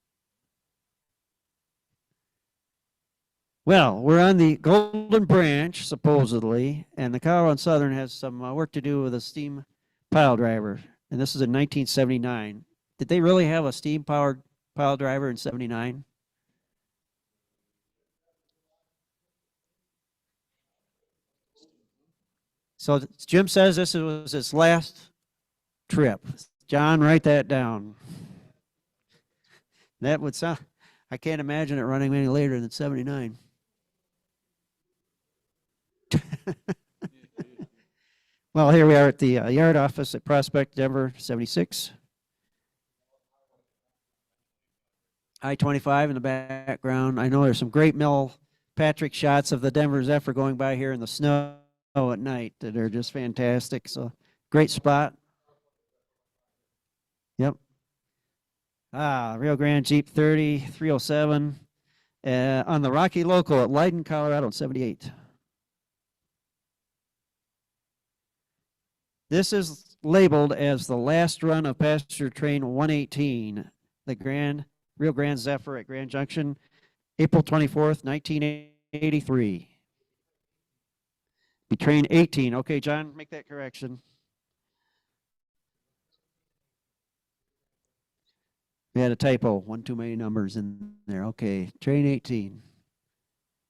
[SPEAKER 1] Well, we're on the Golden Branch, supposedly, and the Colorado and Southern has some work to do with a steam pile driver, and this is in 1979. Did they really have a steam-powered pile driver in 79? So Jim says this was his last trip. John, write that down. That would sound, I can't imagine it running any later than 79. Well, here we are at the yard office at Prospect, Denver, 76. I-25 in the background. I know there's some great Mel Patrick shots of the Denver Zephyr going by here in the snow at night that are just fantastic. So great spot. Yep. Rio Grande Jeep 30, 307 on the Rocky Local at Leiden, Colorado, 78. This is labeled as the last run of passenger train 118, the Rio Grande Zephyr at Grand Junction, April 24th, 1983. Be train 18. Okay, John, make that correction. We had a typo, one too many numbers in there. Okay, train 18.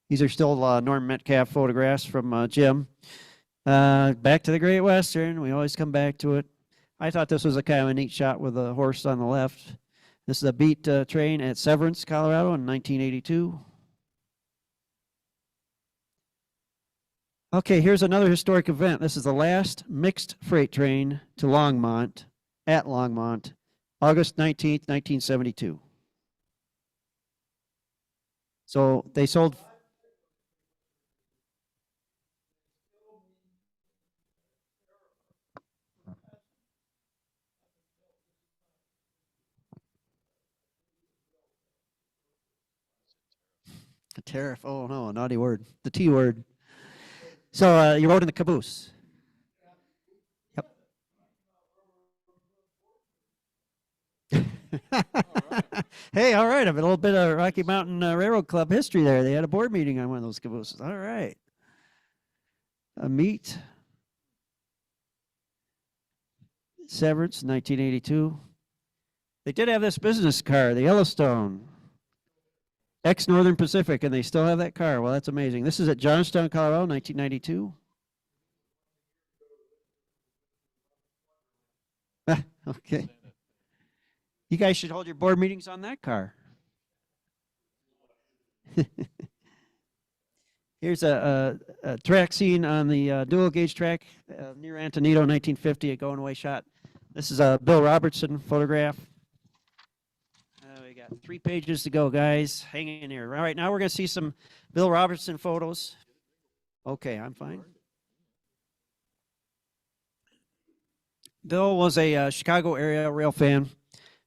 [SPEAKER 1] These are still Norm Metcalf photographs from Jim. Back to the Great Western. We always come back to it. I thought this was a kind of a neat shot with the horse on the left. This is a beat train at Severance, Colorado in 1982. Okay, here's another historic event. This is the last mixed freight train to Longmont, at Longmont, August 19th, 1972. So they sold. A tariff. Oh, no, a naughty word. The T word. So you rode in the caboose. Yep. Hey, all right. I have a little bit of Rocky Mountain Railroad Club history there. They had a board meeting on one of those cabooses. All right. A meet. Severance, 1982. They did have this business car, the Yellowstone. Ex-Northern Pacific, and they still have that car. Well, that's amazing. This is at Johnstown, Colorado, 1992. Okay. You guys should hold your board meetings on that car. Here's a track scene on the dual gauge track near Antonito, 1950, a going away shot. This is a Bill Robertson photograph. We got 3 pages to go, guys. Hang in here. All right, now we're going to see some Bill Robertson photos. Okay, I'm fine. Bill was a Chicago area rail fan.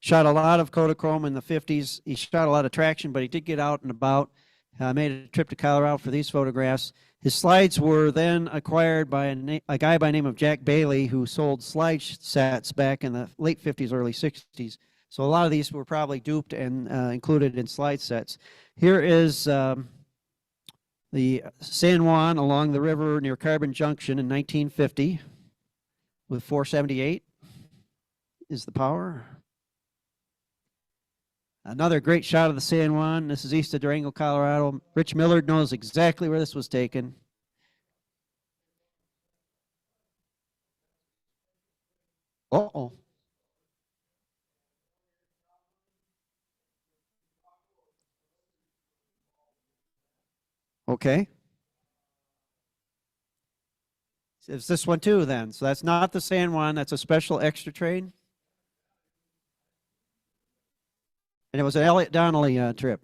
[SPEAKER 1] Shot a lot of Kodachrome in the 50s. He shot a lot of traction, but he did get out and about. Made a trip to Colorado for these photographs. His slides were then acquired by a guy by the name of Jack Bailey, who sold slide sets back in the late 50s, early 60s. So a lot of these were probably duped and included in slide sets. Here is the San Juan along the river near Carbon Junction in 1950 with 478 is the power. Another great shot of the San Juan. This is east of Durango, Colorado. Rich Millard knows exactly where this was taken. Uh-oh. Okay. It's this one too then. So that's not the San Juan, that's a special extra train. And it was an Elliott Donnelly trip.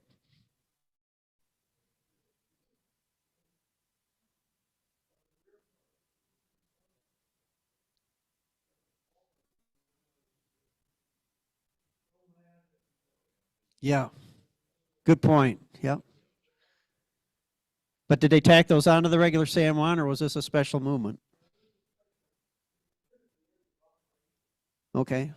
[SPEAKER 1] Yeah. Good point. Yep. But did they tack those onto the regular San Juan, or was this a special movement? Okay.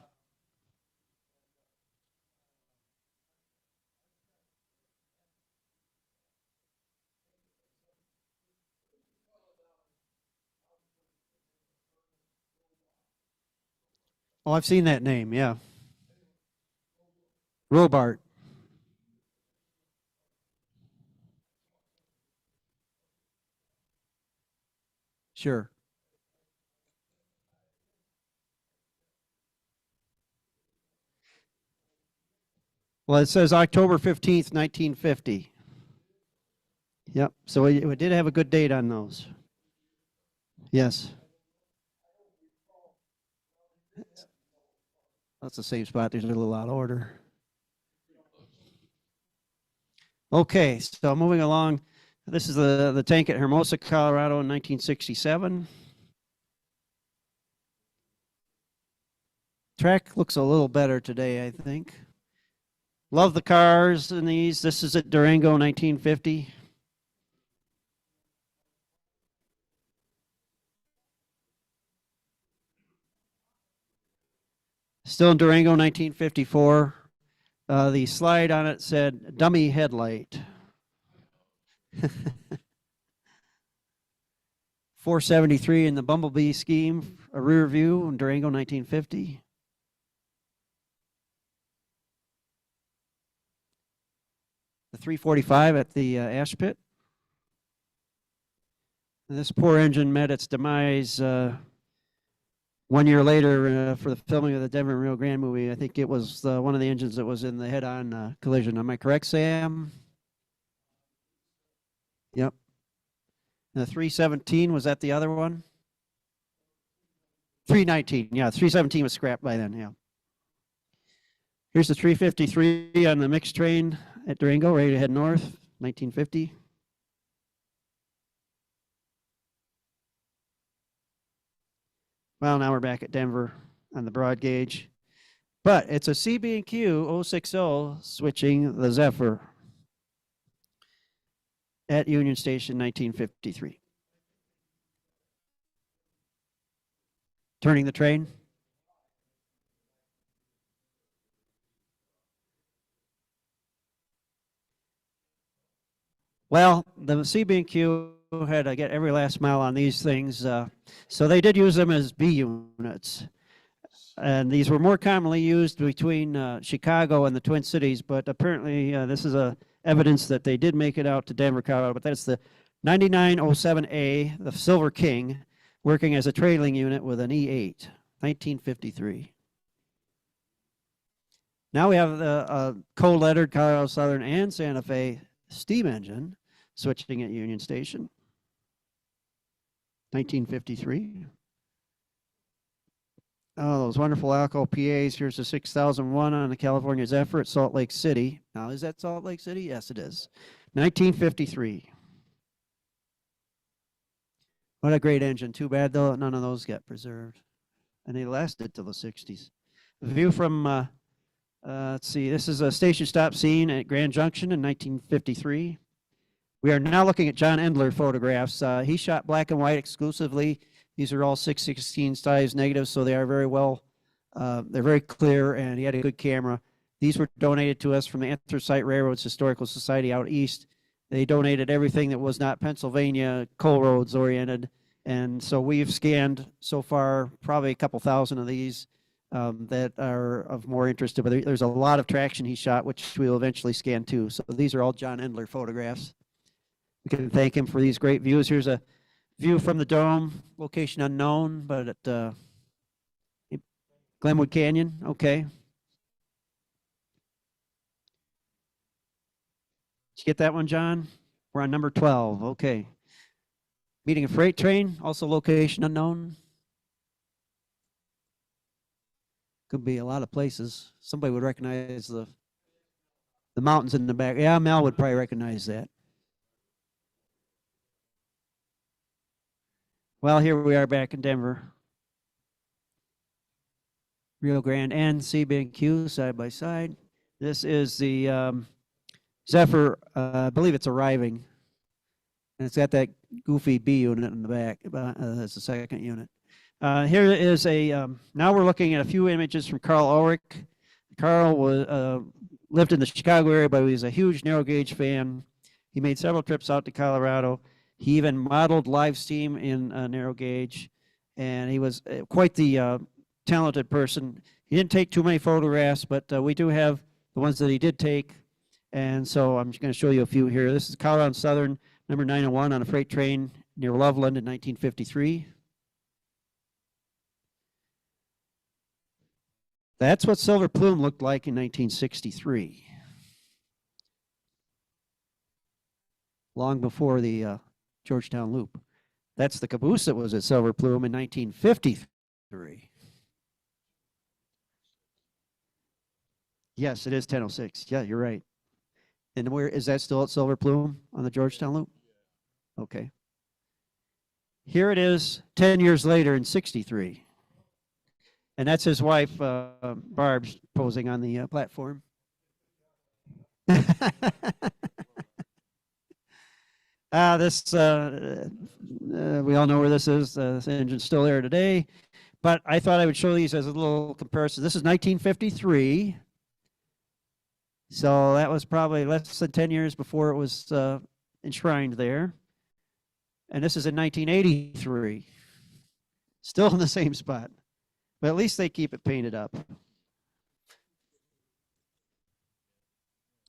[SPEAKER 1] Oh, I've seen that name. Yeah. Robart. Sure. Well, it says October 15th, 1950. Yep. So we did have a good date on those. Yes. That's the same spot. There's a little out of order. Okay, so moving along. This is the tank at Hermosa, Colorado in 1967. Track looks a little better today, I think. Love the cars in these. This is at Durango, 1950. Still in Durango, 1954. The slide on it said dummy headlight. 473 in the Bumblebee scheme, a rear view in Durango, 1950. The 345 at the ash pit. And this poor engine met its demise 1 year later for the filming of the Denver and Rio Grande movie. I think it was one of the engines that was in the head-on collision. Am I correct, Sam? Yep. And the 317, was that the other one? 319, yeah, 317 was scrapped by then, yeah. Here's the 353 on the mixed train at Durango, ready to head north, 1950. Well, now we're back at Denver on the broad gauge. But it's a CB&Q 060 switching the Zephyr at Union Station, 1953. Turning the train. Well, the CB&Q had to get every last mile on these things, so they did use them as B units. And these were more commonly used between Chicago and the Twin Cities, but apparently this is evidence that they did make it out to Denver, Colorado. But that's the 9907A, the Silver King, working as a trailing unit with an E8, 1953. Now we have the co-lettered Colorado Southern and Santa Fe steam engine switching at Union Station, 1953. Oh, those wonderful alcohol PAs. Here's the 6001 on the California Zephyr at Salt Lake City. Now, is that Salt Lake City? Yes, it is. 1953. What a great engine. Too bad, though, none of those got preserved. And they lasted till the 60s. The view from, let's see, this is a station stop scene at Grand Junction in 1953. We are now looking at John Endler photographs. He shot black and white exclusively. These are all 616 size negatives, so they are very well, they're very clear, and he had a good camera. These were donated to us from the Anthracite Railroads Historical Society out east. They donated everything that was not Pennsylvania coal roads oriented, and so we've scanned so far probably a couple thousand of these that are of more interest. But there's a lot of traction he shot, which we will eventually scan too. So these are all John Endler photographs. We can thank him for these great views. Here's a view from the dome, location unknown, but at Glenwood Canyon. Okay. Did you get that one, John? We're on number 12. Okay. Meeting a freight train, also location unknown. Could be a lot of places. Somebody would recognize the mountains in the back. Yeah, Mel would probably recognize that. Well, here we are back in Denver. Rio Grande and CB&Q side by side. This is the Zephyr, I believe it's arriving. And it's got that goofy B unit in the back. That's the second unit. Here is now we're looking at a few images from Carl Ulrich. Carl lived in the Chicago area, but he was a huge narrow gauge fan. He made several trips out to Colorado. He even modeled live steam in narrow gauge, and he was quite the talented person. He didn't take too many photographs, but we do have the ones that he did take, and so I'm just going to show you a few here. This is Colorado Southern, number 901 on a freight train near Loveland in 1953. That's what Silver Plume looked like in 1963. Long before the Georgetown Loop. That's the caboose that was at Silver Plume in 1953. Yes, it is 1006. Yeah, you're right. And where is that still at Silver Plume on the Georgetown Loop? Okay. Here it is 10 years later in 63. And that's his wife, Barb, posing on the platform. We all know where this is. This engine's still there today. But I thought I would show these as a little comparison. This is 1953. So that was probably less than 10 years before it was enshrined there. And this is in 1983. Still in the same spot. But at least they keep it painted up.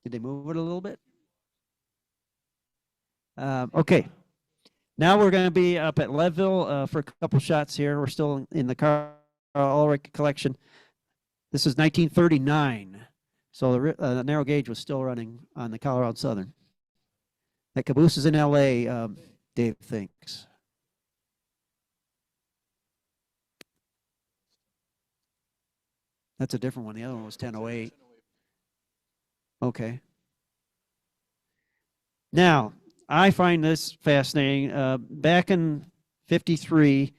[SPEAKER 1] Did they move it a little bit? Okay. Now we're going to be up at Leadville for a couple shots here. We're still in the Carl Ulrich collection. This is 1939. So the narrow gauge was still running on the Colorado Southern. That caboose is in LA, Dave thinks. That's a different one. The other one was 1008. Okay. Now, I find this fascinating. Back in 53,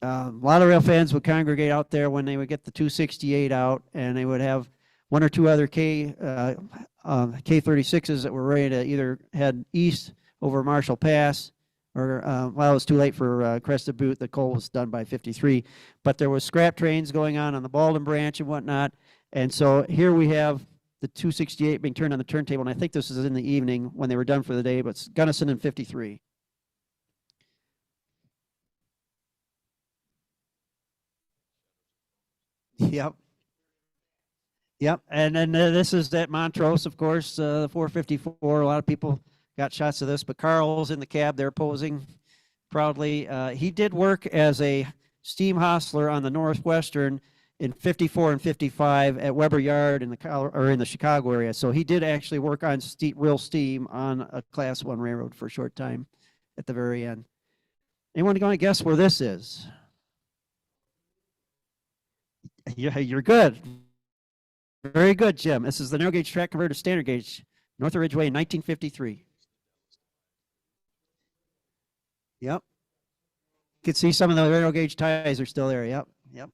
[SPEAKER 1] a lot of rail fans would congregate out there when they would get the 268 out, and they would have one or two other K36s that were ready to either head east over Marshall Pass, or well, it was too late for Crested Butte. The coal was done by 53, but there was scrap trains going on the Baldwin branch and whatnot. And so here we have the 268 being turned on the turntable, and I think this is in the evening when they were done for the day, but it's Gunnison in 53. Yep. Yep, and then this is that Montrose, of course, the 454. A lot of people got shots of this, but Carl's in the cab there posing proudly. He did work as a steam hostler on the Northwestern in 54 and 55 at Weber Yard in the Chicago area. So he did actually work on real steam on a Class 1 railroad for a short time at the very end. Anyone going to guess where this is? Yeah, you're good. Very good, Jim. This is the narrow gauge track converter to standard gauge, North Ridgeway in 1953. Yep. You can see some of the narrow gauge ties are still there. Yep. Yep.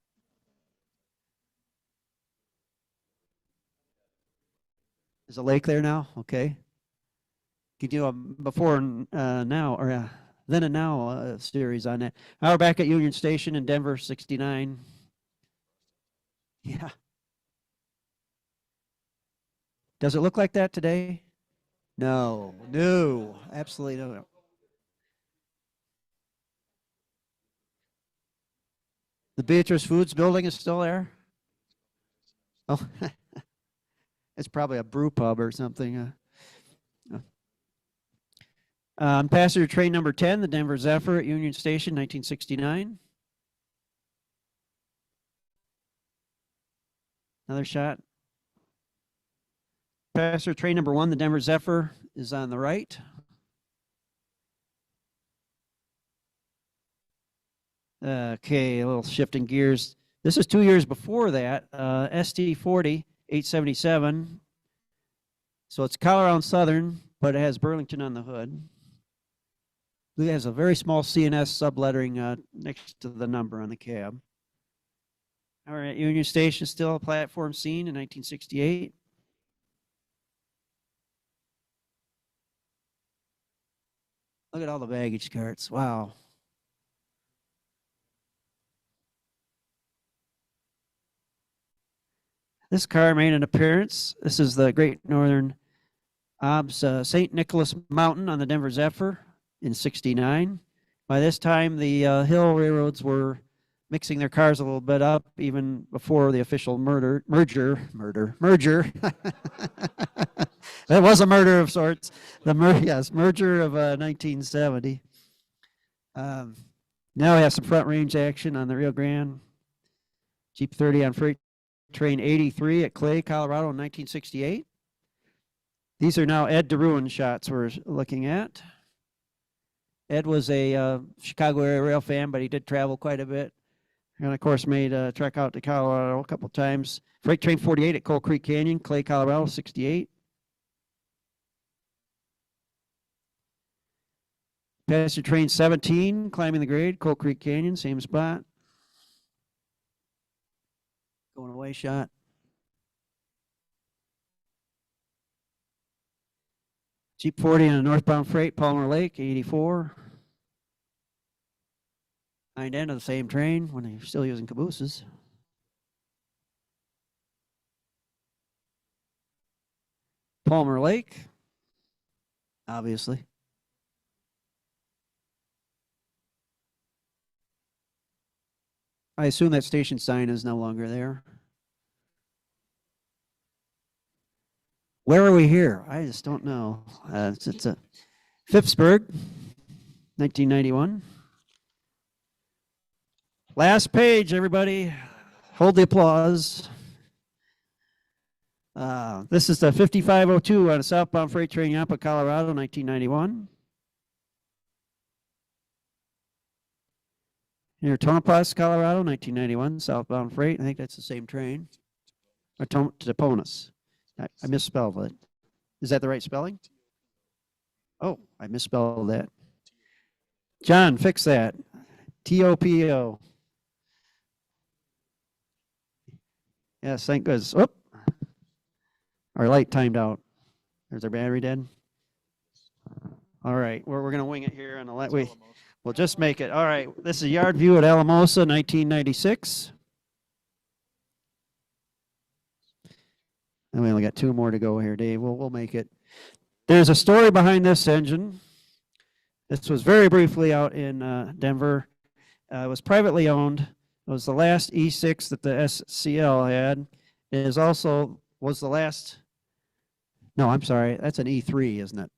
[SPEAKER 1] There's a lake there now. Okay. You can do a before and now, or then and now series on that. Now we're back at Union Station in Denver, 69. Yeah. Does it look like that today? No, no, absolutely no. The Beatrice Foods building is still there? Oh, it's probably a brew pub or something. Passenger train number 10, the Denver Zephyr at Union Station, 1969. Another shot. Passenger train number 1, the Denver Zephyr, is on the right. Okay, a little shifting gears. This is 2 years before that. ST40 877. So it's Colorado Southern, but it has Burlington on the hood. It has a very small CNS sublettering next to the number on the cab. All right, Union Station, still a platform scene in 1968. Look at all the baggage carts. Wow. This car made an appearance. This is the Great Northern Ob's St. Nicholas Mountain on the Denver Zephyr in 69. By this time, the Hill Railroads were mixing their cars a little bit up, even before the official merger. That was a murder of sorts. Merger of 1970. Now we have some front range action on the Rio Grande. Jeep 30 on Freight Train 83 at Clay, Colorado in 1968. These are now Ed DeRuin shots we're looking at. Ed was a Chicago area rail fan, but he did travel quite a bit. And of course made a trek out to Colorado a couple times. Freight Train 48 at Coal Creek Canyon, Clay, Colorado, 68. Passenger Train 17, climbing the grade, Coal Creek Canyon, same spot. Going away shot. Jeep 40 on a northbound freight, Palmer Lake, 84. Hind end of the same train when they're still using cabooses. Palmer Lake, obviously. I assume that station sign is no longer there. Where are we here? I just don't know. It's a Phippsburg, 1991. Last page, everybody. Hold the applause. This is the 5502 on a southbound freight train, Yampa, Colorado, 1991. Here, Tonopah, Colorado, 1991, southbound freight. I think that's the same train. Or Toponis. I misspelled it. Is that the right spelling? Oh, I misspelled that. John, fix that. T-O-P-O. Yes, thank goodness. Whoop. Our light timed out. There's our battery dead. All right, we're going to wing it here on the light. We'll just make it. All right, this is a yard view at Alamosa, 1996. And we only got 2 more to go here, Dave. We'll make it. There's a story behind this engine. This was very briefly out in Denver. It was privately owned. It was the last E6 that the SCL had. It is also was the last. No, I'm sorry. That's an E3, isn't it?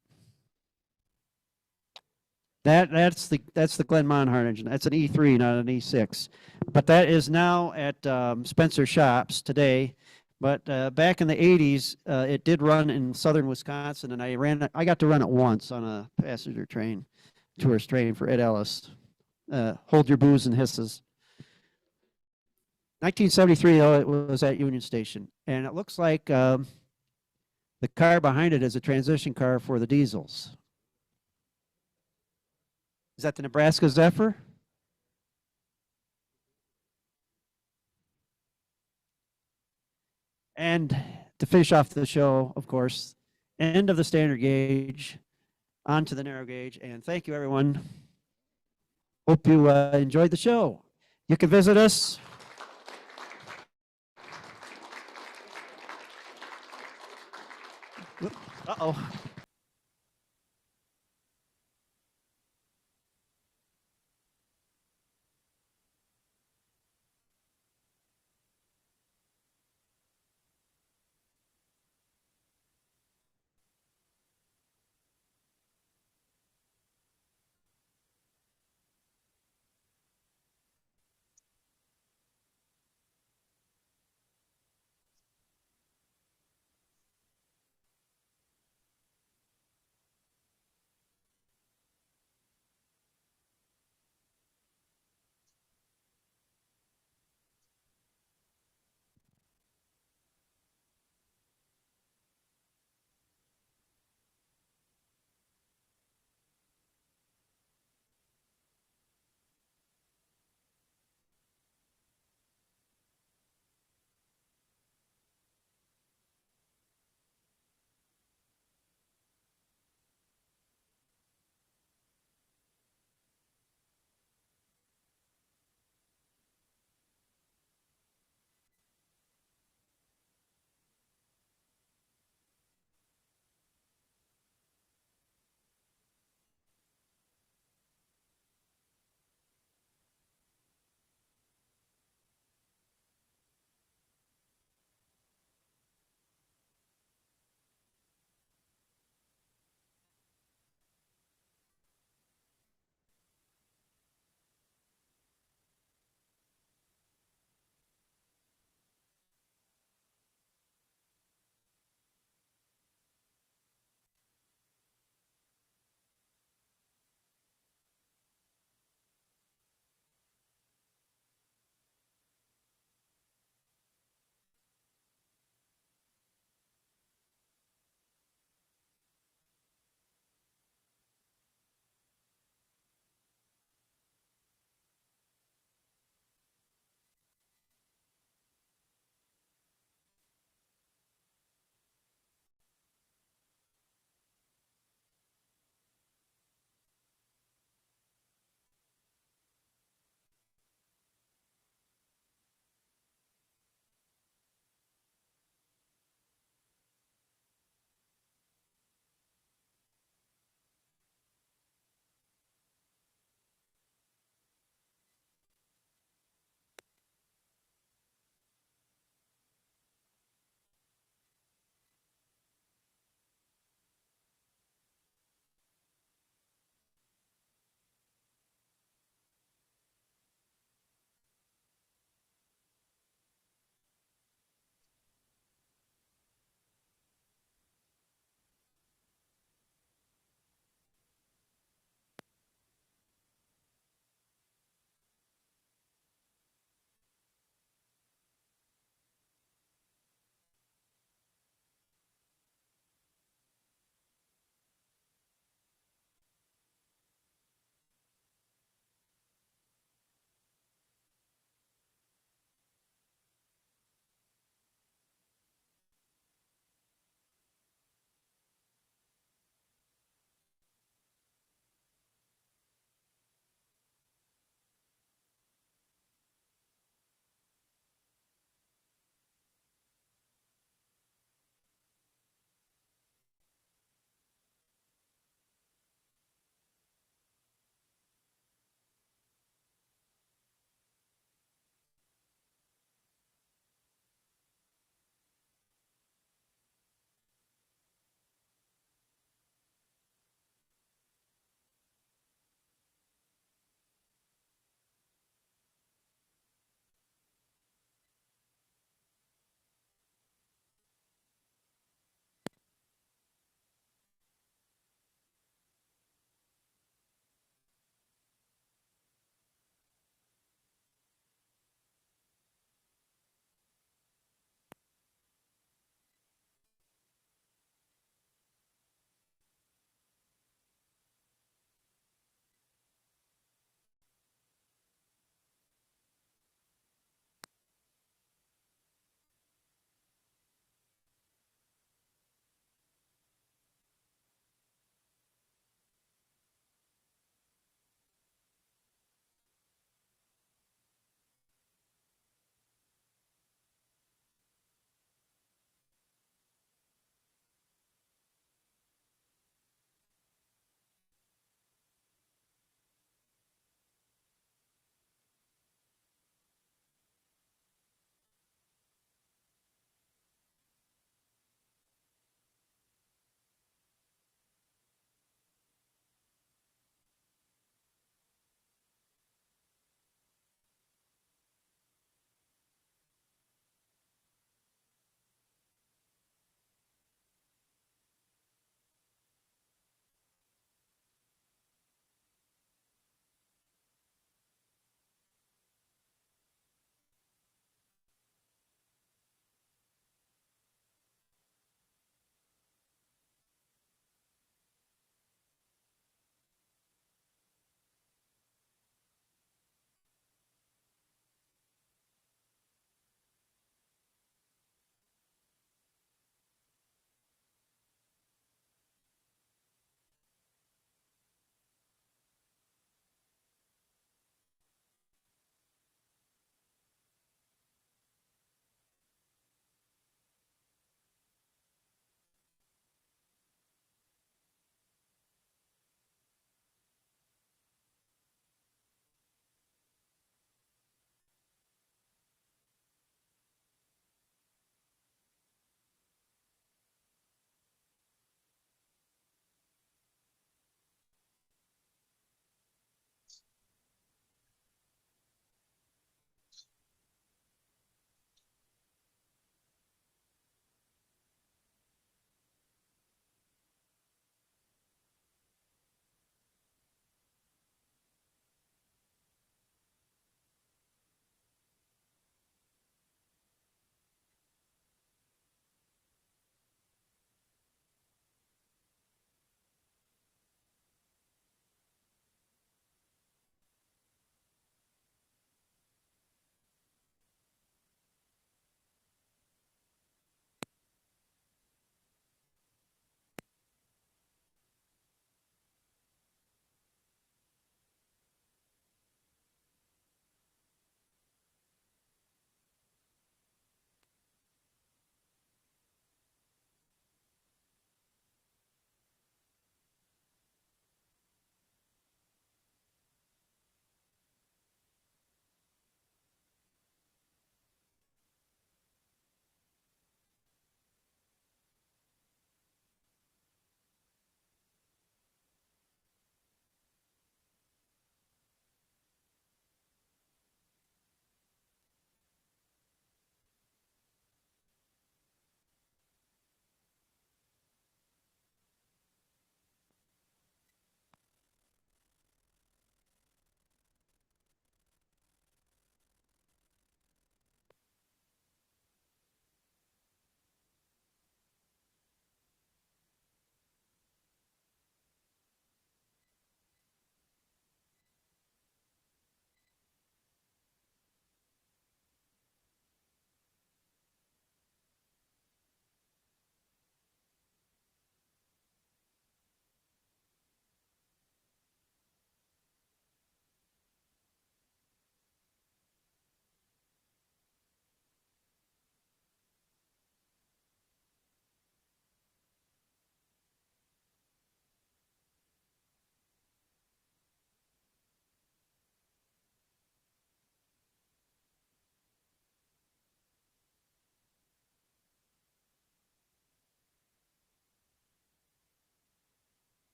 [SPEAKER 1] That's the Glenn Monhart engine. That's an E3, not an E6. But that is now at Spencer Shops today. But back in the 80s, it did run in southern Wisconsin, and I got to run it once on a passenger train, tourist train for Ed Ellis. Hold your booze and hisses. 1973, though, it was at Union Station, and it looks like the car behind it is a transition car for the diesels. Is that the Nebraska Zephyr? And to finish off the show, of course, end of the standard gauge, on to the narrow gauge, and thank you, everyone. Hope you enjoyed the show. You can visit us. Uh-oh.